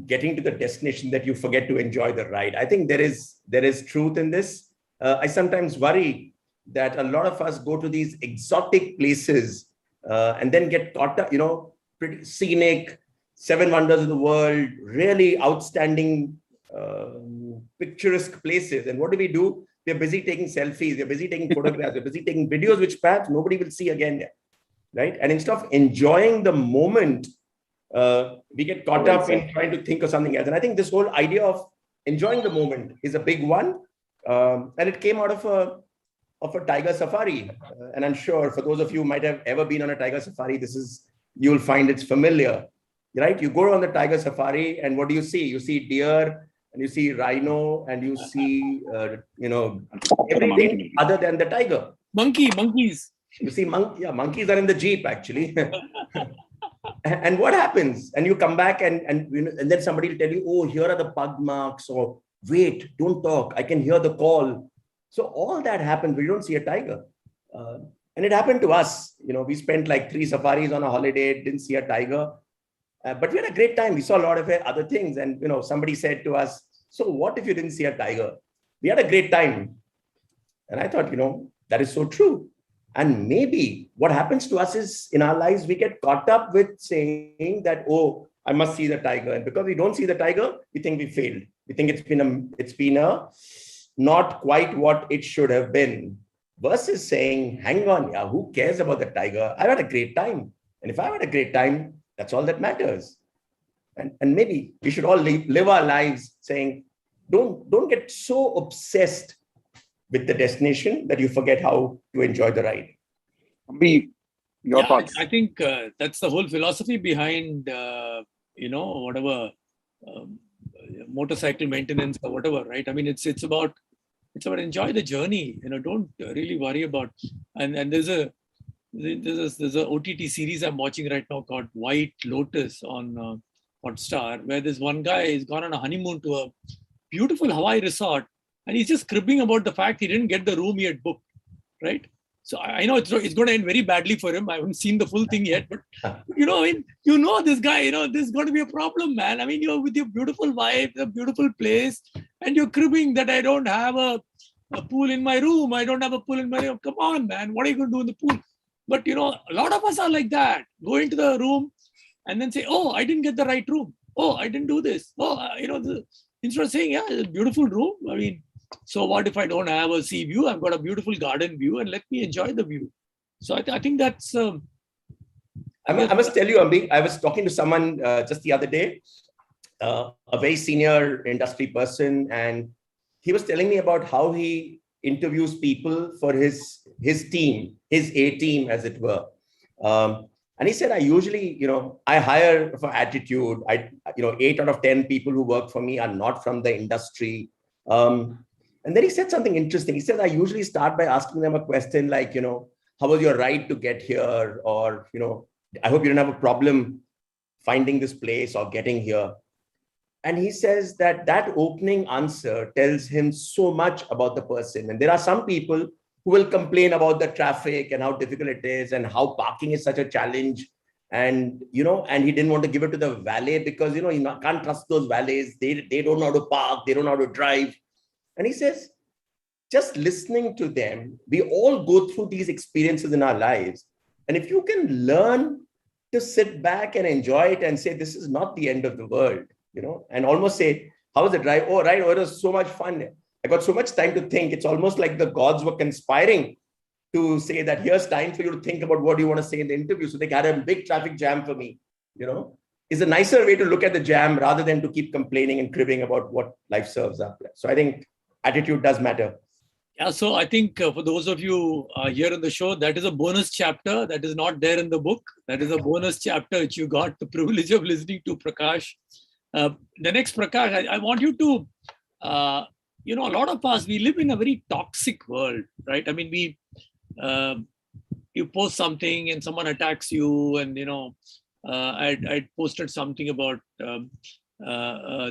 getting to the destination that you forget to enjoy the ride. I think there is truth in this. I sometimes worry that a lot of us go to these exotic places and then get caught up, pretty scenic, 7 wonders of the world, really outstanding, picturesque places. And what do? We're busy taking selfies, we're busy taking photographs, we're busy taking videos, which perhaps nobody will see again. Right? And instead of enjoying the moment, we get caught up in trying to think of something else. And I think this whole idea of enjoying the moment is a big one. And it came out of a tiger safari. And I'm sure for those of you who might have ever been on a tiger safari, you'll find it's familiar, right? You go on the tiger safari and what do you see? You see deer and you see rhino and you see, everything other than the tiger. Monkeys. You see, monkeys are in the Jeep actually. And what happens? And you come back and then somebody will tell you, oh, here are the pug marks, or wait, don't talk, I can hear the call. So all that happens, we don't see a tiger. And it happened to us. We spent like 3 safaris on a holiday, didn't see a tiger. But we had a great time. We saw a lot of other things. And, somebody said to us, so what if you didn't see a tiger? We had a great time. And I thought, that is so true. And maybe what happens to us is in our lives, we get caught up with saying that, oh, I must see the tiger. And because we don't see the tiger, we think we failed. We think it's been a not quite what it should have been. Versus saying, hang on, yeah, who cares about the tiger? I had a great time. And if I had a great time, that's all that matters. And maybe we should all live our lives saying, don't get so obsessed with the destination that you forget how to enjoy the ride. Ambi, your thoughts? I think that's the whole philosophy behind, whatever motorcycle maintenance or whatever, right? I mean, it's about enjoy the journey. Don't really worry about. And there's a OTT series I'm watching right now called White Lotus on Hotstar, where this one guy has gone on a honeymoon to a beautiful Hawaii resort, and he's just cribbing about the fact he didn't get the room he had booked, right? So I know it's going to end very badly for him. I haven't seen the full thing yet, but this guy, this is going to be a problem, man. I mean, you're with your beautiful wife, a beautiful place, and you're cribbing that I don't have a pool in my room. I don't have a pool in my room. Come on, man. What are you going to do in the pool? But, a lot of us are like that. Go into the room and then say, oh, I didn't get the right room. Oh, I didn't do this. Oh, instead of saying, yeah, it's a beautiful room. I mean, so what if I don't have a sea view? I've got a beautiful garden view and let me enjoy the view. So I think that's... I must tell you, Ambi, I was talking to someone just the other day, a very senior industry person, and he was telling me about how he interviews people for his team, his A team, as it were. And he said, I usually, I hire for attitude. 8 out of 10 people who work for me are not from the industry. And then he said something interesting. He said, I usually start by asking them a question like, how was your ride to get here? Or, I hope you didn't have a problem finding this place or getting here. And he says that opening answer tells him so much about the person. And there are some people who will complain about the traffic and how difficult it is and how parking is such a challenge. And, and he didn't want to give it to the valet because, you can't trust those valets. They don't know how to park. They don't know how to drive. And he says, just listening to them, we all go through these experiences in our lives. And if you can learn to sit back and enjoy it and say, this is not the end of the world, and almost say, how was the drive? Oh, right. Oh, it was so much fun. I got so much time to think. It's almost like the gods were conspiring to say that here's time for you to think about what you want to say in the interview. So they had a big traffic jam for me, is a nicer way to look at the jam rather than to keep complaining and cribbing about what life serves up. So I think attitude does matter. Yeah, so I think for those of you here on the show, that is a bonus chapter that is not there in the book. That is a bonus chapter which you got the privilege of listening to, Prakash. The next, Prakash, I want you to, a lot of us, we live in a very toxic world, right? I mean, you post something and someone attacks you, and, I posted something about, that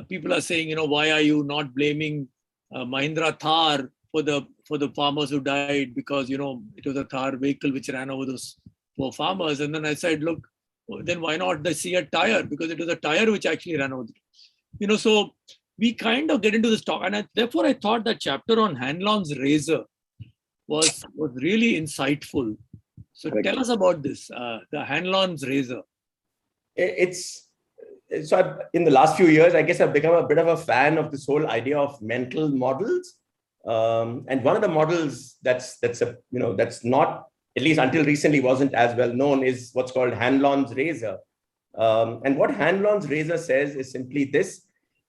people are saying, why are you not blaming Mahindra Thar for the farmers who died because, it was a Thar vehicle which ran over those poor farmers. And then I said, look, then why not the see a tire? Because it was a tire which actually ran over. So we kind of get into this talk. And therefore, I thought that chapter on Hanlon's razor was really insightful. So tell us about this, the Hanlon's razor. In the last few years, I guess I've become a bit of a fan of this whole idea of mental models. And one of the models that's not, at least until recently, wasn't as well known is what's called Hanlon's razor. And what Hanlon's razor says is simply this: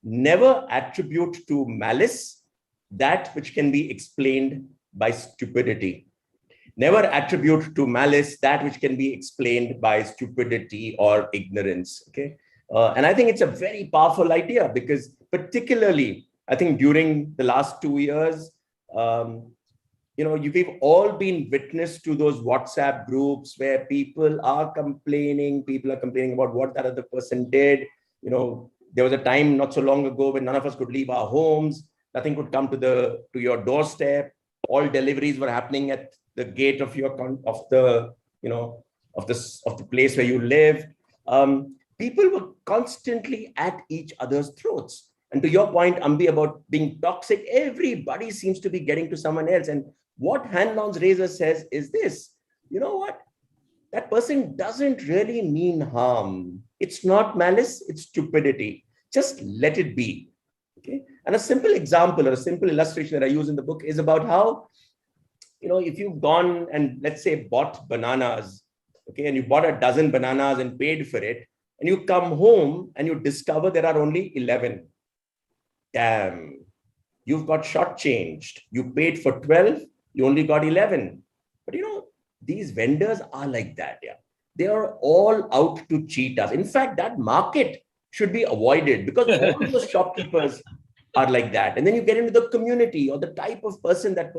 never attribute to malice that which can be explained by stupidity. Never attribute to malice that which can be explained by stupidity or ignorance. Okay. And I think it's a very powerful idea because particularly, I think during the last 2 years, we've all been witness to those WhatsApp groups where people are complaining about what that other person did. There was a time not so long ago when none of us could leave our homes. Nothing could come to your doorstep. All deliveries were happening at the gate of the place where you live. people were constantly at each other's throats. And to your point, Ambi, about being toxic, everybody seems to be getting to someone else. And what Hanlon's razor says is this: you know what? That person doesn't really mean harm. It's not malice, it's stupidity. Just let it be. Okay. And a simple example or a simple illustration that I use in the book is about how, if you've gone and let's say bought bananas, okay, and you bought a dozen bananas and paid for it, and you come home and you discover there are only 11. Damn, you've got shortchanged. You paid for 12, you only got 11. But these vendors are like that. Yeah, they are all out to cheat us. In fact, that market should be avoided because all those shopkeepers are like that. And then you get into the community or the type of person that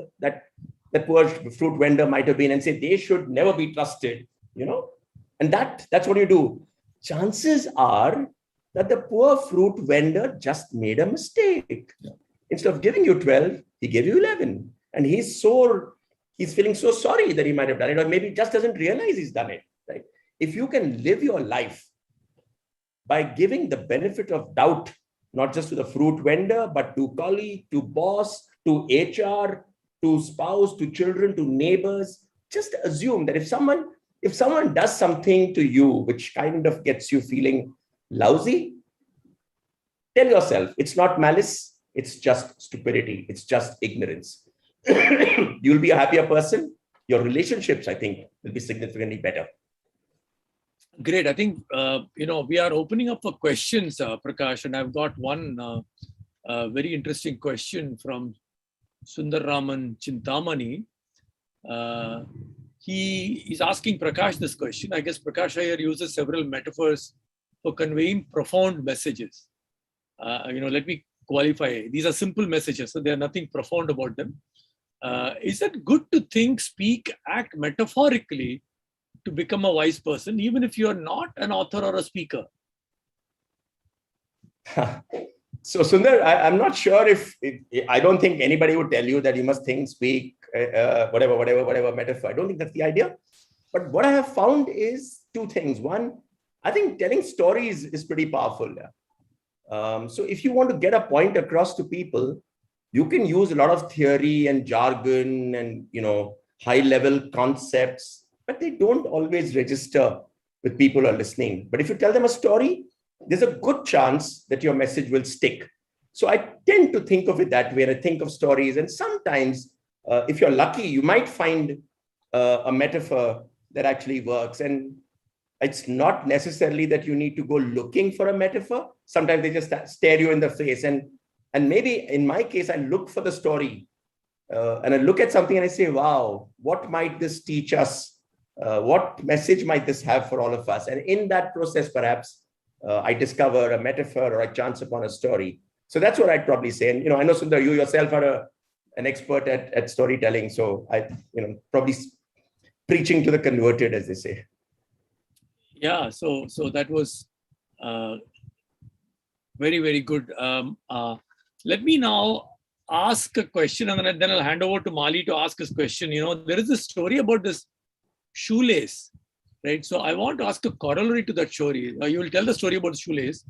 poor fruit vendor might have been, and say they should never be trusted. And that's what you do. Chances are that the poor fruit vendor just made a mistake. Yeah. Instead of giving you 12, he gave you 11, and he's feeling so sorry that he might have done it, or maybe just doesn't realize he's done it. Right? If you can live your life by giving the benefit of doubt, not just to the fruit vendor, but to colleague, to boss, to HR, to spouse, to children, to neighbors, just assume that if someone does something to you which kind of gets you feeling lousy, tell yourself it's not malice, it's just stupidity, it's just ignorance. You'll be a happier person. Your relationships, I think, will be significantly better. Great. I think, we are opening up for questions, Prakash, and I've got one very interesting question from Sundarraman Chintamani. He is asking Prakash this question. I guess Prakash Iyer uses several metaphors for conveying profound messages. Let me qualify. These are simple messages, so there's nothing profound about them. Is it good to think, speak, act metaphorically to become a wise person, even if you're not an author or a speaker? So Sundar, I'm not sure if I don't think anybody would tell you that you must think, speak, whatever metaphor. I don't think that's the idea. But what I have found is two things. One, I think telling stories is pretty powerful. So if you want to get a point across to people, you can use a lot of theory and jargon and high-level concepts, but they don't always register with people who are listening. But if you tell them a story, there's a good chance that your message will stick. So I tend to think of it that way. And I think of stories, and sometimes, if you're lucky, you might find a metaphor that actually works. And it's not necessarily that you need to go looking for a metaphor. Sometimes they just stare you in the face. And maybe in my case, I look for the story and I look at something and I say, wow, what might this teach us? What message might this have for all of us? And in that process, perhaps I discover a metaphor or I chance upon a story. So that's what I'd probably say. And, I know, Sundar, you yourself are an expert at storytelling. So I, probably preaching to the converted, as they say. Yeah, so that was very, very good. Let me now ask a question, and then I'll hand over to Mali to ask his question. There is a story about this shoelace, right? So I want to ask a corollary to that story. You will tell the story about the shoelace,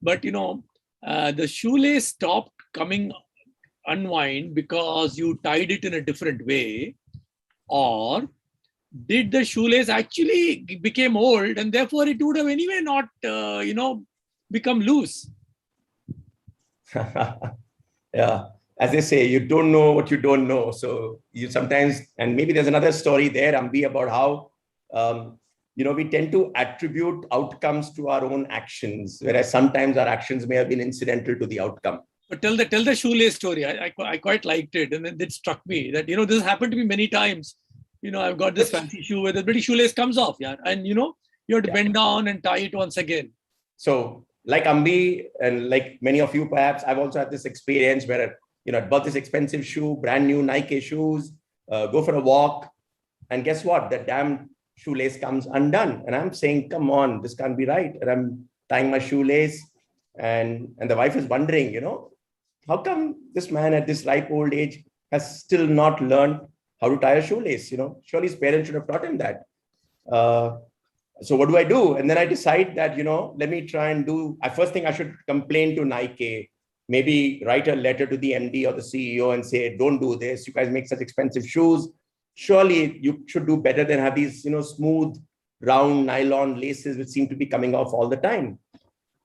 but the shoelace stopped coming unwind because you tied it in a different way, or did the shoelace actually became old and therefore it would have anyway not, become loose? Yeah. As they say, you don't know what you don't know. So you sometimes, and maybe there's another story there, Ambi, about how, we tend to attribute outcomes to our own actions, whereas sometimes our actions may have been incidental to the outcome. But tell the shoelace story. I quite liked it. And then it struck me that, this happened to me many times. I've got this fancy shoe where the pretty shoelace comes off. Yeah. And, you have to bend down and tie it once again. So like Ambi and like many of you, perhaps, I've also had this experience where, I bought this expensive shoe, brand new Nike shoes, go for a walk. And guess what? The damn shoelace comes undone. And I'm saying, come on, this can't be right. And I'm tying my shoelace. And the wife is wondering, how come this man at this ripe old age has still not learned how to tie a shoelace? Surely his parents should have taught him that. So what do I do? And then I decide that, let me try and do, first thing I should complain to Nike, maybe write a letter to the MD or the CEO and say, don't do this. You guys make such expensive shoes. Surely you should do better than have these, smooth, round nylon laces, which seem to be coming off all the time.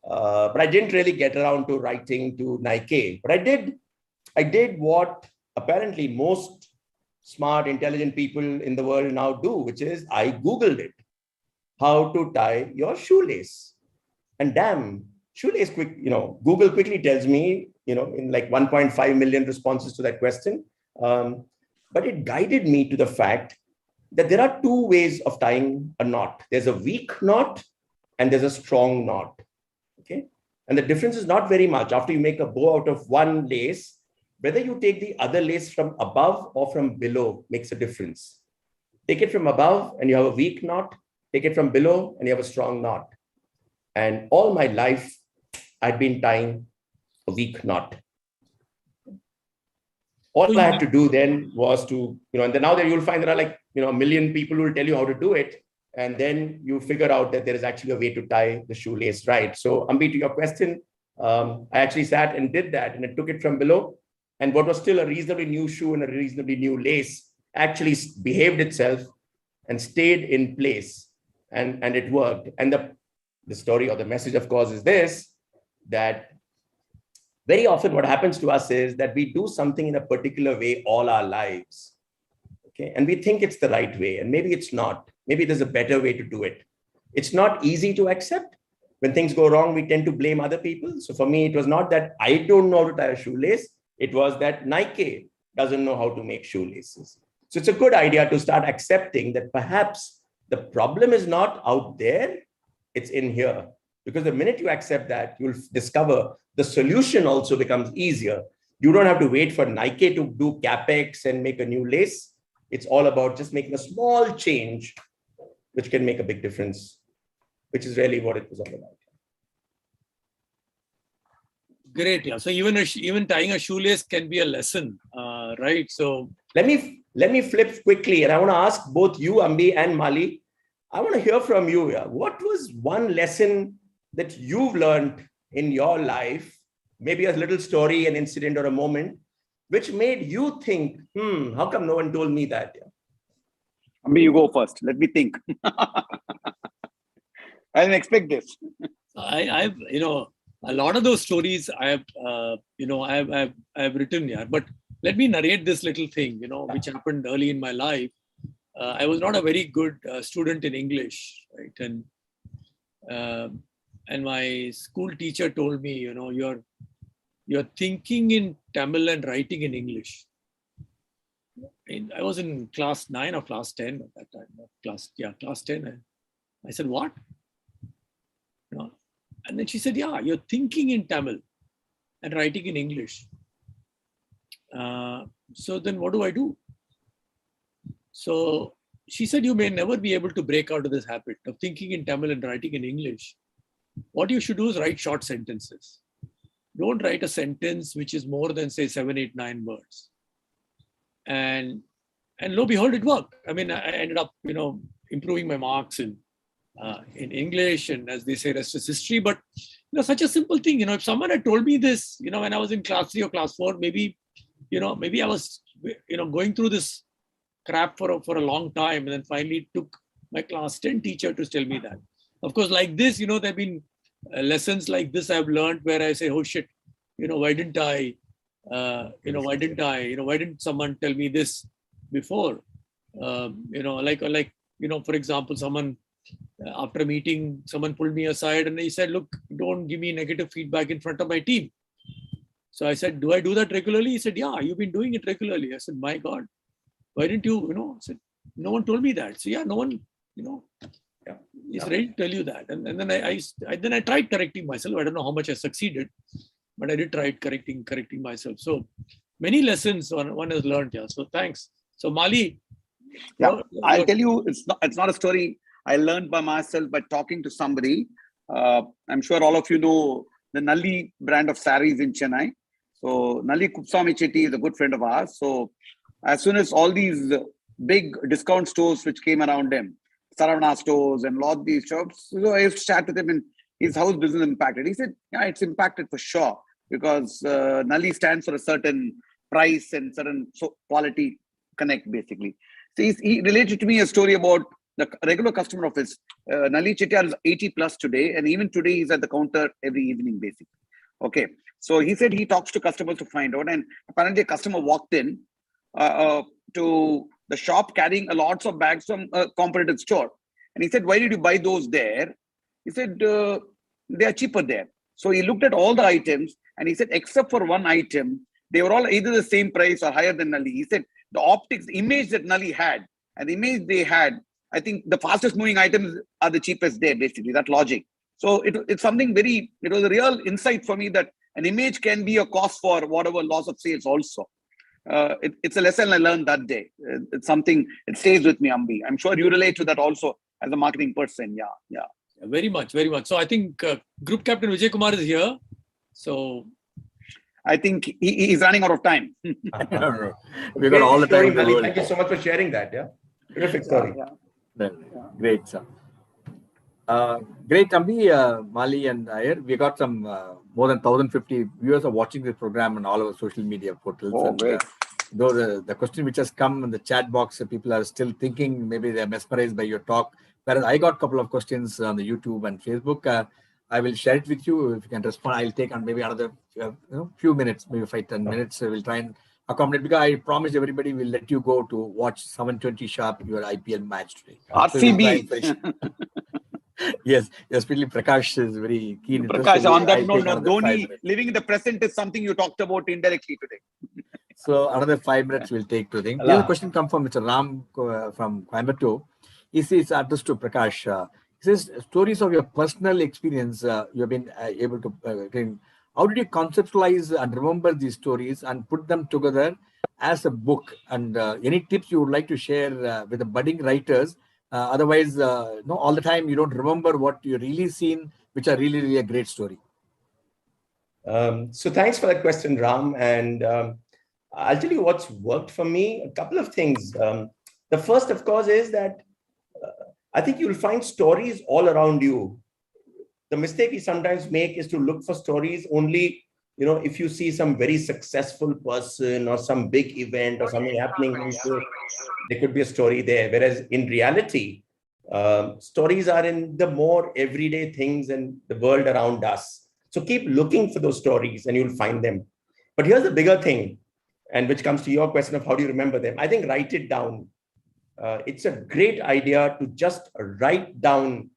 But I didn't really get around to writing to Nike. But I did what apparently most smart, intelligent people in the world now do, which is I Googled it. How to tie your shoelace. And damn, shoelace Google quickly tells me, in like 1.5 million responses to that question. But it guided me to the fact that there are two ways of tying a knot. There's a weak knot and there's a strong knot. Okay. And the difference is not very much. After you make a bow out of one lace, whether you take the other lace from above or from below makes a difference. Take it from above and you have a weak knot. Take it from below and you have a strong knot. And all my life, I'd been tying a weak knot. All I had to do then was to, and then now that you'll find there are like, a million people who will tell you how to do it. And then you figure out that there is actually a way to tie the shoelace right. So Ambi, to your question, I actually sat and did that and I took it from below. And what was still a reasonably new shoe and a reasonably new lace actually behaved itself and stayed in place. And it worked. And the story or the message, of course, is this, that very often what happens to us is that we do something in a particular way all our lives. Okay. And we think it's the right way. And maybe it's not. Maybe there's a better way to do it. It's not easy to accept. When things go wrong, we tend to blame other people. So for me, it was not that I don't know how to tie a shoelace. It was that Nike doesn't know how to make shoelaces. So it's a good idea to start accepting that perhaps the problem is not out there, it's in here. Because the minute you accept that, you'll discover the solution also becomes easier. You don't have to wait for Nike to do CapEx and make a new lace. It's all about just making a small change, which can make a big difference, which is really what it was all about. Great. Yeah. So even tying a shoelace can be a lesson, right? So let me flip quickly, and I want to ask both you, Ambi and Mali. I want to hear from you. Yeah. What was one lesson that you've learned in your life, maybe a little story, an incident or a moment, which made you think, how come no one told me that? Yeah. Ambi, you go first. Let me think. I didn't expect this. I've a lot of those stories I've written here, but let me narrate this little thing, which happened early in my life. I was not a very good student in English, right? And my school teacher told me, you're thinking in Tamil and writing in English. And I was in class 9 or class 10 at that time. Class 10. I said, what? And then she said, yeah, you're thinking in Tamil and writing in English. So then what do I do? So she said, you may never be able to break out of this habit of thinking in Tamil and writing in English. What you should do is write short sentences. Don't write a sentence which is more than, say, 7, 8, 9 words. And lo and behold, it worked. I mean, I ended up, improving my marks in English, and as they say, rest is history. But such a simple thing. If someone had told me this, when I was in class 3 or class 4, maybe I was, going through this crap for a long time, and then finally took my class 10 teacher to tell me that. Of course, like this, there have been lessons like this I've learned where I say, oh shit, why didn't someone tell me this before? For example, someone after a meeting, someone pulled me aside and he said, look, don't give me negative feedback in front of my team. So I said, do I do that regularly? He said, yeah, you've been doing it regularly. I said, my God, why didn't you, I said, no one told me that. So yeah, no one, is ready to tell you that. And then I tried correcting myself. I don't know how much I succeeded, but I did try correcting myself. So many lessons one has learned. Yeah. So thanks. So Mali. Yeah, I'll tell you, it's not a story I learned by myself by talking to somebody. I'm sure all of you know the Nalli brand of saris in Chennai. So Nalli Kupswami Chetty is a good friend of ours. So as soon as all these big discount stores which came around him Saravana stores and a lot of these shops. So I used to chat with him and his house business impacted. He said, yeah, it's impacted for sure because Nali stands for a certain price and certain quality connect basically. So he related to me a story about the regular customer of his. Nali Chettiar is 80 plus today, and even today he's at the counter every evening basically. Okay, so he said he talks to customers to find out, and apparently a customer walked in to the shop carrying lots of bags from a competitive store, and he said, "Why did you buy those there?" He said, "They are cheaper there." So he looked at all the items, and he said, except for one item, they were all either the same price or higher than Nali. He said the optics, the image that Nali had, and the image they had, I think the fastest moving items are the cheapest there, basically, that logic. So it's something it was a real insight for me that an image can be a cost for whatever loss of sales also. It's a lesson I learned that day. It's something, it stays with me, Ambi. I'm sure you relate to that also as a marketing person. Yeah. Very much, very much. So I think Group Captain Vijay Kumar is here. So I think he's running out of time. We got all the time in the world. Thank you so much for sharing that. Yeah, terrific story. Great, sir. Great, Ambi, Mali, and Iyer. We got some more than 1,050 viewers are watching this program on all our social media portals. Oh, great. Though the question which has come in the chat box, people are still thinking maybe they're mesmerized by your talk. Whereas I got a couple of questions on the YouTube and Facebook. I will share it with you. If you can respond, I'll take on maybe another few minutes, maybe 5-10 minutes. We'll try and accommodate, because I promised everybody we'll let you go to watch 7:20 sharp your IPL match today. RCB. So yes, especially Prakash is very keen. Prakash, on that note, Dhoni living in the present is something you talked about indirectly today. So another 5 minutes we'll take to think. The other question comes from Mr. Ram from Coimbatore. He says addressed to Prakash. He says, stories of your personal experience you have been able to how did you conceptualize and remember these stories and put them together as a book? And any tips you would like to share with the budding writers? Otherwise, all the time you don't remember what you really seen, which are really a great story. So thanks for that question, Ram. And I'll tell you what's worked for me. A couple of things. The first, of course, is that I think you'll find stories all around you. The mistake we sometimes make is to look for stories only, if you see some very successful person or some big event or something happening, there could be a story there. Whereas in reality, stories are in the more everyday things and the world around us. So keep looking for those stories and you'll find them. But here's the bigger thing, and which comes to your question of how do you remember them? I think write it down. It's a great idea to just write down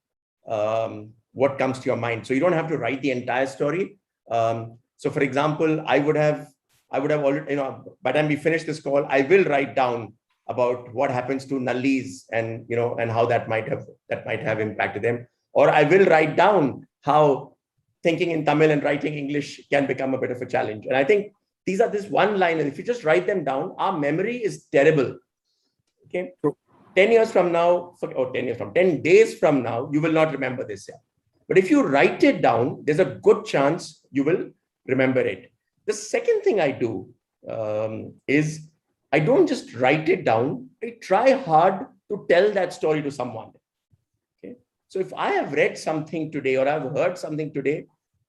what comes to your mind. So you don't have to write the entire story. So for example, I would have already, by the time we finish this call, I will write down about what happens to Nallis and, and how that might have impacted them. Or I will write down how thinking in Tamil and writing English can become a bit of a challenge. And I think these are this one line. And if you just write them down, our memory is terrible. Okay. 10 days from now, you will not remember this. Yeah. But if you write it down, there's a good chance you will remember it. The second thing I do is I don't just write it down. I try hard to tell that story to someone. Okay. So if I have read something today or I've heard something today,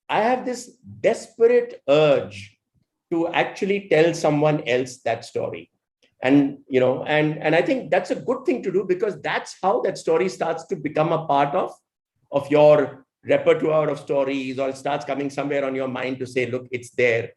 I have this desperate urge to actually tell someone else that story. And, and I think that's a good thing to do, because that's how that story starts to become a part of your repertoire of stories, or it starts coming somewhere on your mind to say, look, it's there.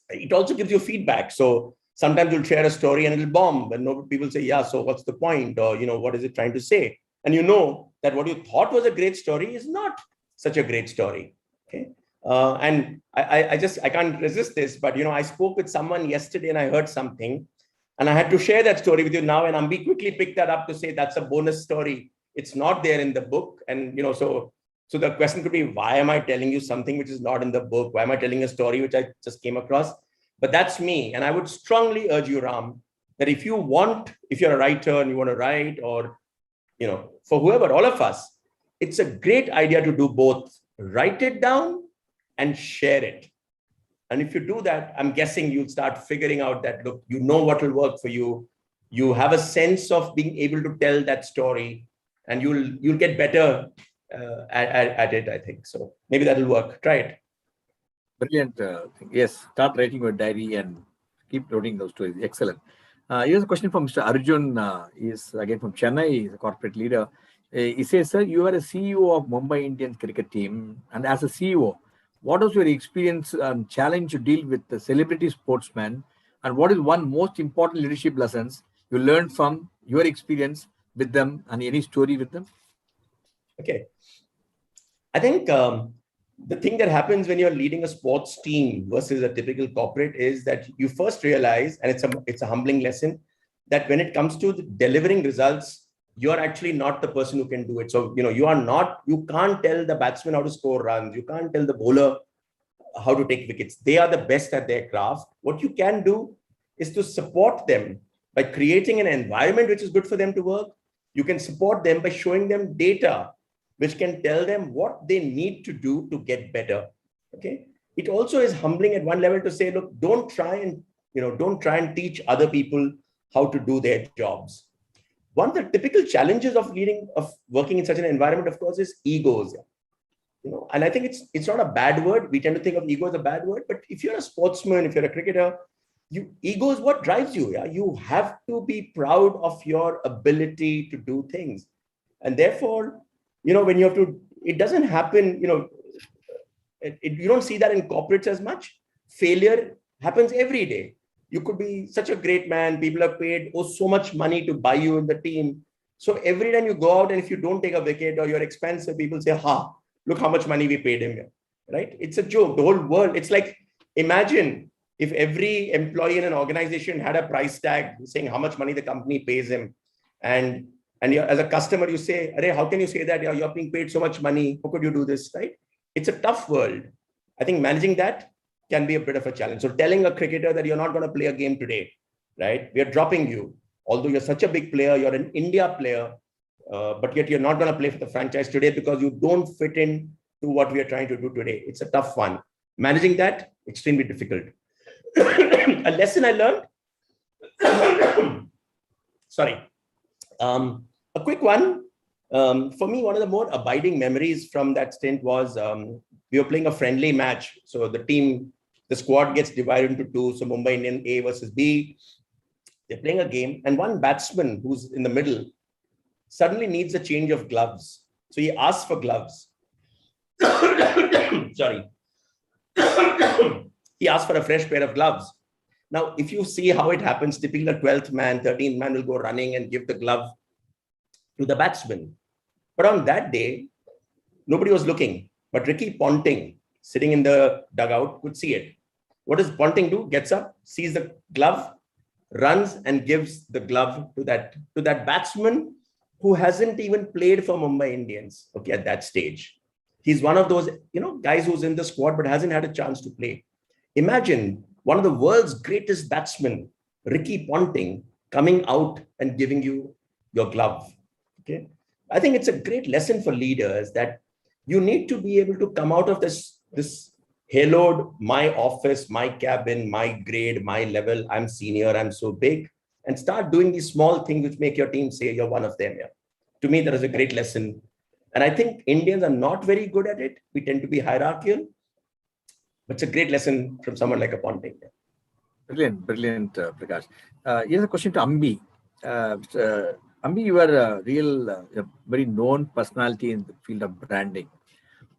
It also gives you feedback. So sometimes you'll share a story and it'll bomb, and people say, yeah, so what's the point? Or, what is it trying to say? And you know that what you thought was a great story is not such a great story. Okay. And I can't resist this, but, I spoke with someone yesterday and I heard something. And I had to share that story with you now. And Ambi quickly picked that up to say that's a bonus story. It's not there in the book. And, so the question could be, why am I telling you something which is not in the book? Why am I telling a story which I just came across? But that's me. And I would strongly urge you, Ram, that if you're a writer and you want to write, or, for whoever, all of us, it's a great idea to do both. Write it down and share it. And if you do that, I'm guessing you'll start figuring out that, look, what will work for you. You have a sense of being able to tell that story. and you'll get better at it, I think. So maybe that'll work. Try it. Brilliant. Yes, start writing your diary and keep noting those stories. Excellent. Here's a question from Mr. Arjun. He is again from Chennai. He's a corporate leader. He says, sir, you are a CEO of Mumbai Indians cricket team. And as a CEO, what was your experience and challenge to deal with the celebrity sportsmen? And what is one most important leadership lessons you learned from your experience with them and any story with them? Okay. I think the thing that happens when you're leading a sports team versus a typical corporate is that you first realize, and it's a humbling lesson, that when it comes to delivering results, you're actually not the person who can do it. So, you can't tell the batsman how to score runs. You can't tell the bowler how to take wickets. They are the best at their craft. What you can do is to support them by creating an environment which is good for them to work. You can support them by showing them data which can tell them what they need to do to get better. Okay. It also is humbling at one level to say, look, don't try and teach other people how to do their jobs. One of the typical challenges of working in such an environment, of course, is egos. And I think it's not a bad word. We tend to think of ego as a bad word, but if you're a sportsman, if you're a cricketer, ego is what drives you. Yeah? You have to be proud of your ability to do things. And therefore, when you have to, it doesn't happen, you don't see that in corporates as much. Failure happens every day. You could be such a great man. People have paid so much money to buy you in the team. So every time you go out and if you don't take a wicket or you're expensive, people say, look how much money we paid him here, right? It's a joke. The whole world, it's like, imagine if every employee in an organization had a price tag saying how much money the company pays him. And as a customer, you say, how can you say that? You're being paid so much money. How could you do this, right? It's a tough world. I think managing that can be a bit of a challenge. So telling a cricketer that you're not going to play a game today, right? We are dropping you. Although you're such a big player, you're an India player, but yet you're not going to play for the franchise today because you don't fit in to what we are trying to do today. It's a tough one. Managing that, extremely difficult. A lesson I learned, sorry, a quick one. For me, one of the more abiding memories from that stint was we were playing a friendly match. So the squad gets divided into two. So Mumbai Indian A versus B. They're playing a game, and one batsman who's in the middle suddenly needs a change of gloves. So he asks for gloves. Sorry. He asked for a fresh pair of gloves. Now, if you see how it happens, typically the 12th man, 13th man will go running and give the glove to the batsman. But on that day, nobody was looking. But Ricky Ponting, sitting in the dugout, could see it. What does Ponting do? Gets up, sees the glove, runs and gives the glove to that batsman who hasn't even played for Mumbai Indians, okay, at that stage. He's one of those, guys who's in the squad but hasn't had a chance to play. Imagine one of the world's greatest batsmen, Ricky Ponting, coming out and giving you your glove. Okay, I think it's a great lesson for leaders that you need to be able to come out of this haloed, my office, my cabin, my grade, my level, I'm senior, I'm so big, and start doing these small things which make your team say you're one of them. Yeah. To me, that is a great lesson. And I think Indians are not very good at it. We tend to be hierarchical, but it's a great lesson from someone like a Ponting. Brilliant, Prakash. Here's a question to Ambi. Ambi, you are a real, very known personality in the field of branding.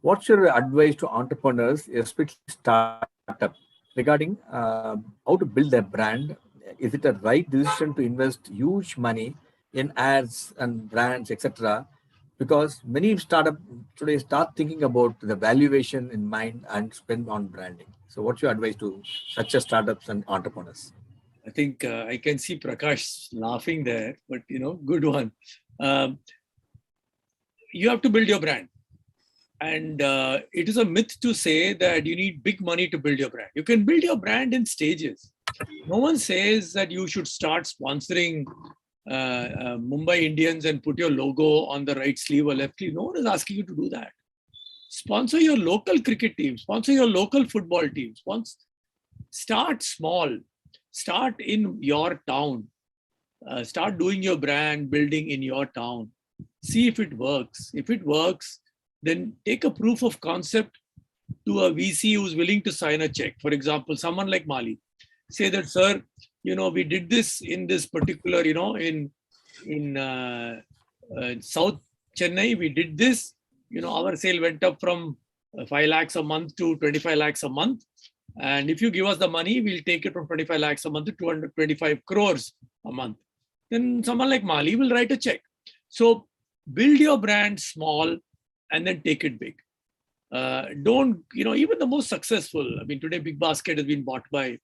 What's your advice to entrepreneurs, especially startup, regarding how to build their brand? Is it a right decision to invest huge money in ads and brands, etc.? Because many startups today start thinking about the valuation in mind and spend on branding. So what's your advice to such as startups and entrepreneurs? I think I can see Prakash laughing there, but good one. You have to build your brand. And it is a myth to say that you need big money to build your brand. You can build your brand in stages. No one says that you should start sponsoring Mumbai Indians and put your logo on the right sleeve or left sleeve. No one is asking you to do that. Sponsor your local cricket team. Sponsor your local football team. Start small. Start in your town. Start doing your brand building in your town. See if it works. If it works, then take a proof of concept to a VC who's willing to sign a check. For example, someone like Mali. Say that, sir, we did this in this particular, in South Chennai, we did this. Our sale went up from 5 lakhs a month to 25 lakhs a month. And if you give us the money, we'll take it from 25 lakhs a month to 225 crores a month. Then someone like Mali will write a check. So build your brand small and then take it big. Don't, even the most successful, today Big Basket has been bought by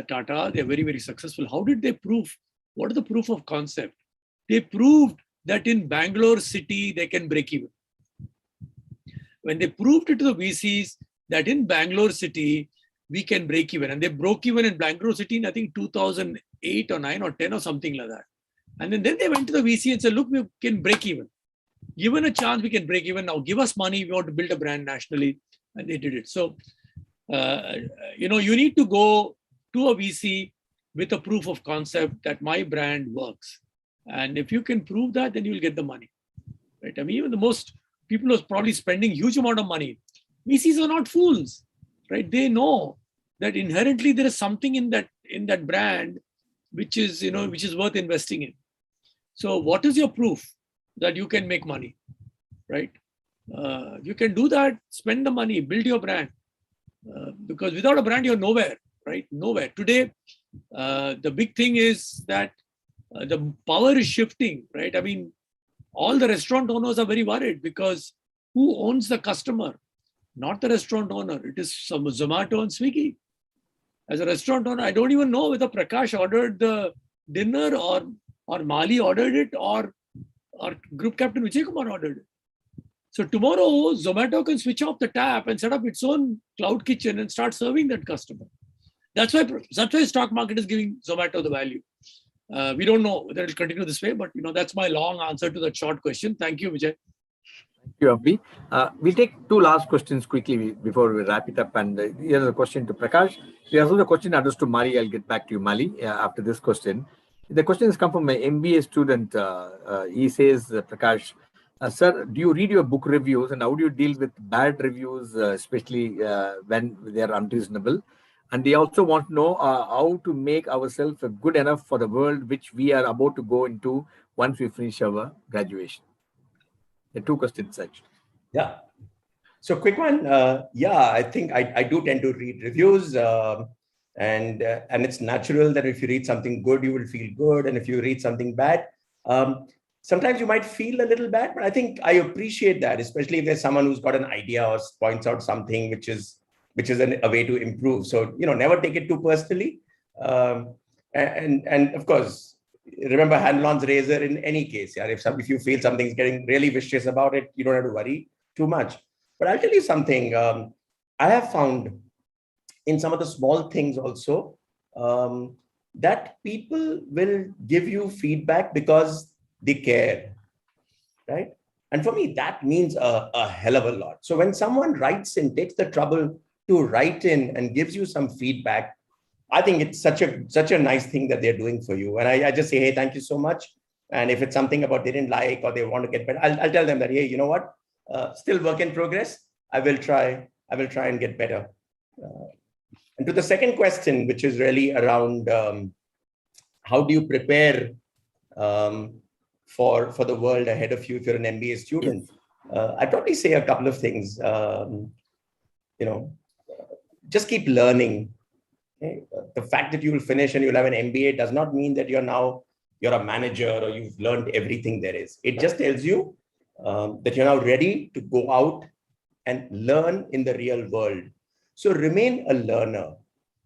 Tata. They're very, very successful. How did they prove? What is the proof of concept? They proved that in Bangalore city, they can break even. When they proved it to the VCs that in Bangalore city, we can break even. And they broke even in Bangalore city in, I think, 2008 or 9 or 10 or something like that. And then they went to the VC and said, look, we can break even. Given a chance, we can break even. Now give us money. We want to build a brand nationally. And they did it. So, you need to go to a VC with a proof of concept that my brand works. And if you can prove that, then you will get the money. Right? Even the most people who are probably spending huge amount of money, VCs are not fools. Right? They know that inherently there is something in that brand which is worth investing in. So what is your proof that you can make money? Right? You can do that, spend the money, build your brand. Because without a brand, you're nowhere, right? Nowhere. Today, the big thing is that the power is shifting, right? All the restaurant owners are very worried because who owns the customer? Not the restaurant owner. It is some Zomato and Swiggy. As a restaurant owner, I don't even know whether Prakash ordered the dinner or Mali ordered it or Group Captain Vijay Kumar ordered it. So tomorrow, Zomato can switch off the tap and set up its own cloud kitchen and start serving that customer. That's why stock market is giving Zomato the value. We don't know whether it will continue this way, but that's my long answer to that short question. Thank you, Vijay. Thank you, Ambi. We'll take two last questions quickly before we wrap it up. And here's a question to Prakash. Here's also a question addressed to Mali. I'll get back to you, Mali, after this question. The question has come from an MBA student. He says, Prakash, sir, do you read your book reviews and how do you deal with bad reviews, especially when they are unreasonable? And they also want to know how to make ourselves good enough for the world which we are about to go into once we finish our graduation. The two questions, actually. Yeah. So quick one. I think I do tend to read reviews. And it's natural that if you read something good, you will feel good. And if you read something bad, sometimes you might feel a little bad. But I think I appreciate that, especially if there's someone who's got an idea or points out something which is a way to improve. So, never take it too personally. And of course, remember Hanlon's razor in any case. Yeah, if you feel something's getting really vicious about it, you don't have to worry too much. But I'll tell you something. I have found in some of the small things also that people will give you feedback because they care, right? And for me, that means a hell of a lot. So when someone writes in, takes the trouble to write in and gives you some feedback, I think it's such a nice thing that they're doing for you. And I just say, hey, thank you so much. And if it's something about they didn't like or they want to get better, I'll tell them that, hey, you know what? Still work in progress. I will try and get better. And to the second question, which is really around how do you prepare for the world ahead of you if you're an MBA student? I'd probably say a couple of things. Just keep learning. Okay? The fact that you will finish and you'll have an MBA does not mean that you're a manager or you've learned everything there is. It just tells you that you're now ready to go out and learn in the real world. So remain a learner.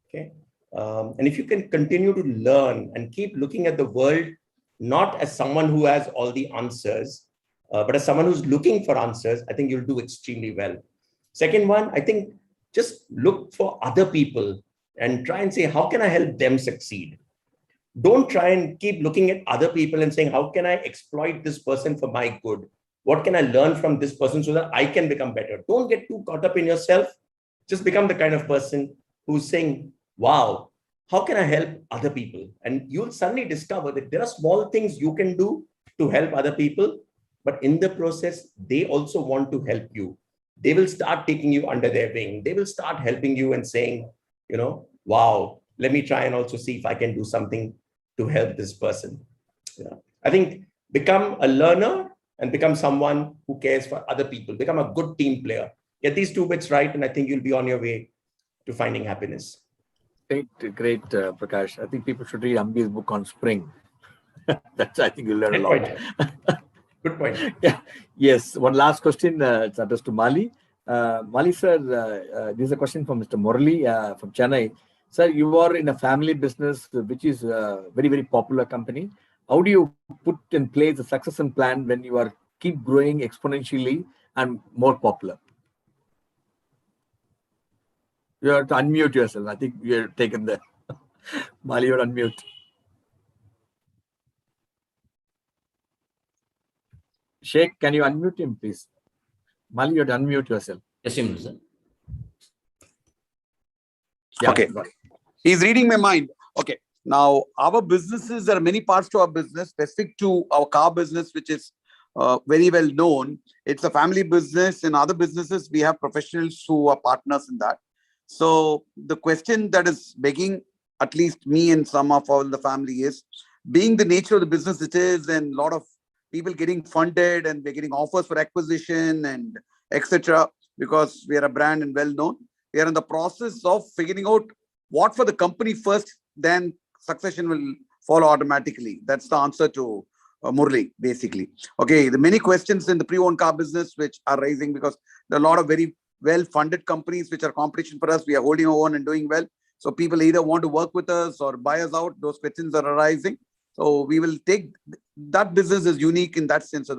Okay. And if you can continue to learn and keep looking at the world, not as someone who has all the answers, but as someone who's looking for answers, I think you'll do extremely well. Second one, I think just look for other people and try and say, how can I help them succeed? Don't try and keep looking at other people and saying, how can I exploit this person for my good? What can I learn from this person so that I can become better? Don't get too caught up in yourself. Just become the kind of person who's saying, wow, how can I help other people? And you'll suddenly discover that there are small things you can do to help other people but in the process, they also want to help you. They will start taking you under their wing. They will start helping you and saying, wow, let me try and also see if I can do something to help this person. I think become a learner and become someone who cares for other people. Become a good team player. Get these two bits right, and I think you'll be on your way to finding happiness. Great, Prakash. I think people should read Ambi's book on spring. I think you'll learn a lot. Good point. Yeah. Yes. One last question. It's addressed to Mali. Mali, sir, this is a question from Mr. Murali from Chennai. Sir, you are in a family business, which is a very, very popular company. How do you put in place a succession plan when you are keep growing exponentially and more popular? You have to unmute yourself. I think you're taken there. Mali, you're unmute. Sheikh, can you unmute him, please? Mali, you have to unmute yourself. Yes, sir. Yeah, okay. He's reading my mind. Okay. Now, our businesses, there are many parts to our business, specific to our car business, which is very well known. It's a family business. In other businesses, we have professionals who are partners in that. So the question that is begging, at least me and some of all the family, is being the nature of the business it is, and a lot of people getting funded and we're getting offers for acquisition and etc. because we are a brand and well known. We are in the process of figuring out what for the company first, then succession will follow automatically. That's the answer to Murli, basically. Okay, the many questions in the pre-owned car business which are rising because there are a lot of very well-funded companies which are competition for us. We are holding our own and doing well. So people either want to work with us or buy us out. Those questions are arising. So we will take that business is unique in that sense.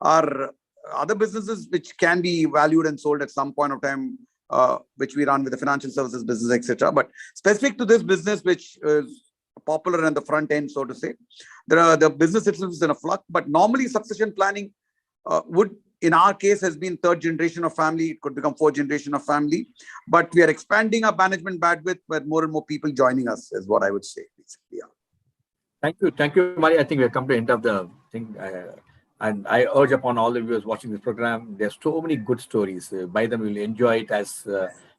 Our other businesses which can be valued and sold at some point of time, which we run with the financial services business, etc. But specific to this business, which is popular on the front end, so to say, the business itself is in a flux. But normally succession planning would, in our case, has been third generation of family. It could become fourth generation of family. But we are expanding our management bandwidth with more and more people joining us, is what I would say. Basically, yeah. Thank you, Mari. I think we have come to the end of the thing. And I urge upon all the viewers watching this program, there's so many good stories. By them, you'll enjoy it. As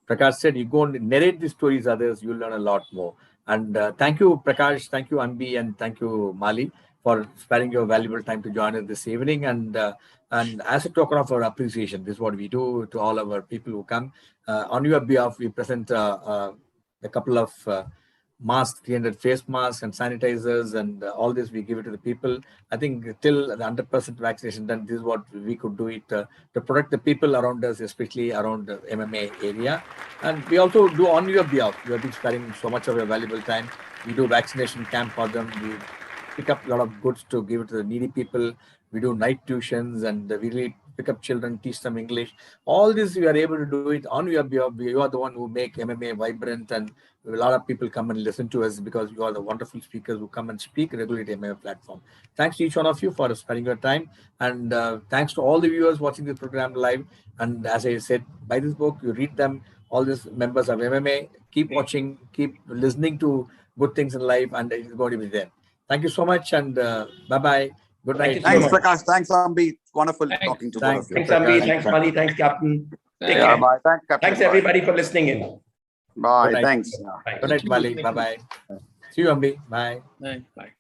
Prakash said, you go and narrate these stories others, you'll learn a lot more. And thank you, Prakash. Thank you, Ambi. And thank you, Mali, for sparing your valuable time to join us this evening. And as a token of our appreciation, this is what we do to all our people who come. On your behalf, we present a couple of masks, 300 face masks and sanitizers, and all this we give it to the people. I think till the 100% vaccination done, this is what we could do it to protect the people around us, especially around the MMA area. And we also do on your behalf. You have been sparing so much of your valuable time. We do vaccination camp for them. We pick up a lot of goods to give it to the needy people. We do night tuitions, and we really pick up children, teach them English. All this we are able to do it on your behalf. You are the one who make MMA vibrant, and a lot of people come and listen to us because you are the wonderful speakers who come and speak regularly at MMA platform. Thanks to each one of you for sparing your time, and thanks to all the viewers watching this program live. And as I said, buy this book, you read them. All these members of MMA, keep watching, keep listening to good things in life, and it's going to be there. Thank you so much, and bye-bye. Good night. Thanks, Prakash. Thanks, Ambi. Wonderful talking to both of you. Thanks, Ambi. Thanks, Mali. Thanks, Captain. Take care. Bye. Thanks, Captain. Thanks, everybody, for listening in. Bye. Thanks. Good night, Mali. Bye-bye. See you, Ambi. Bye. Bye.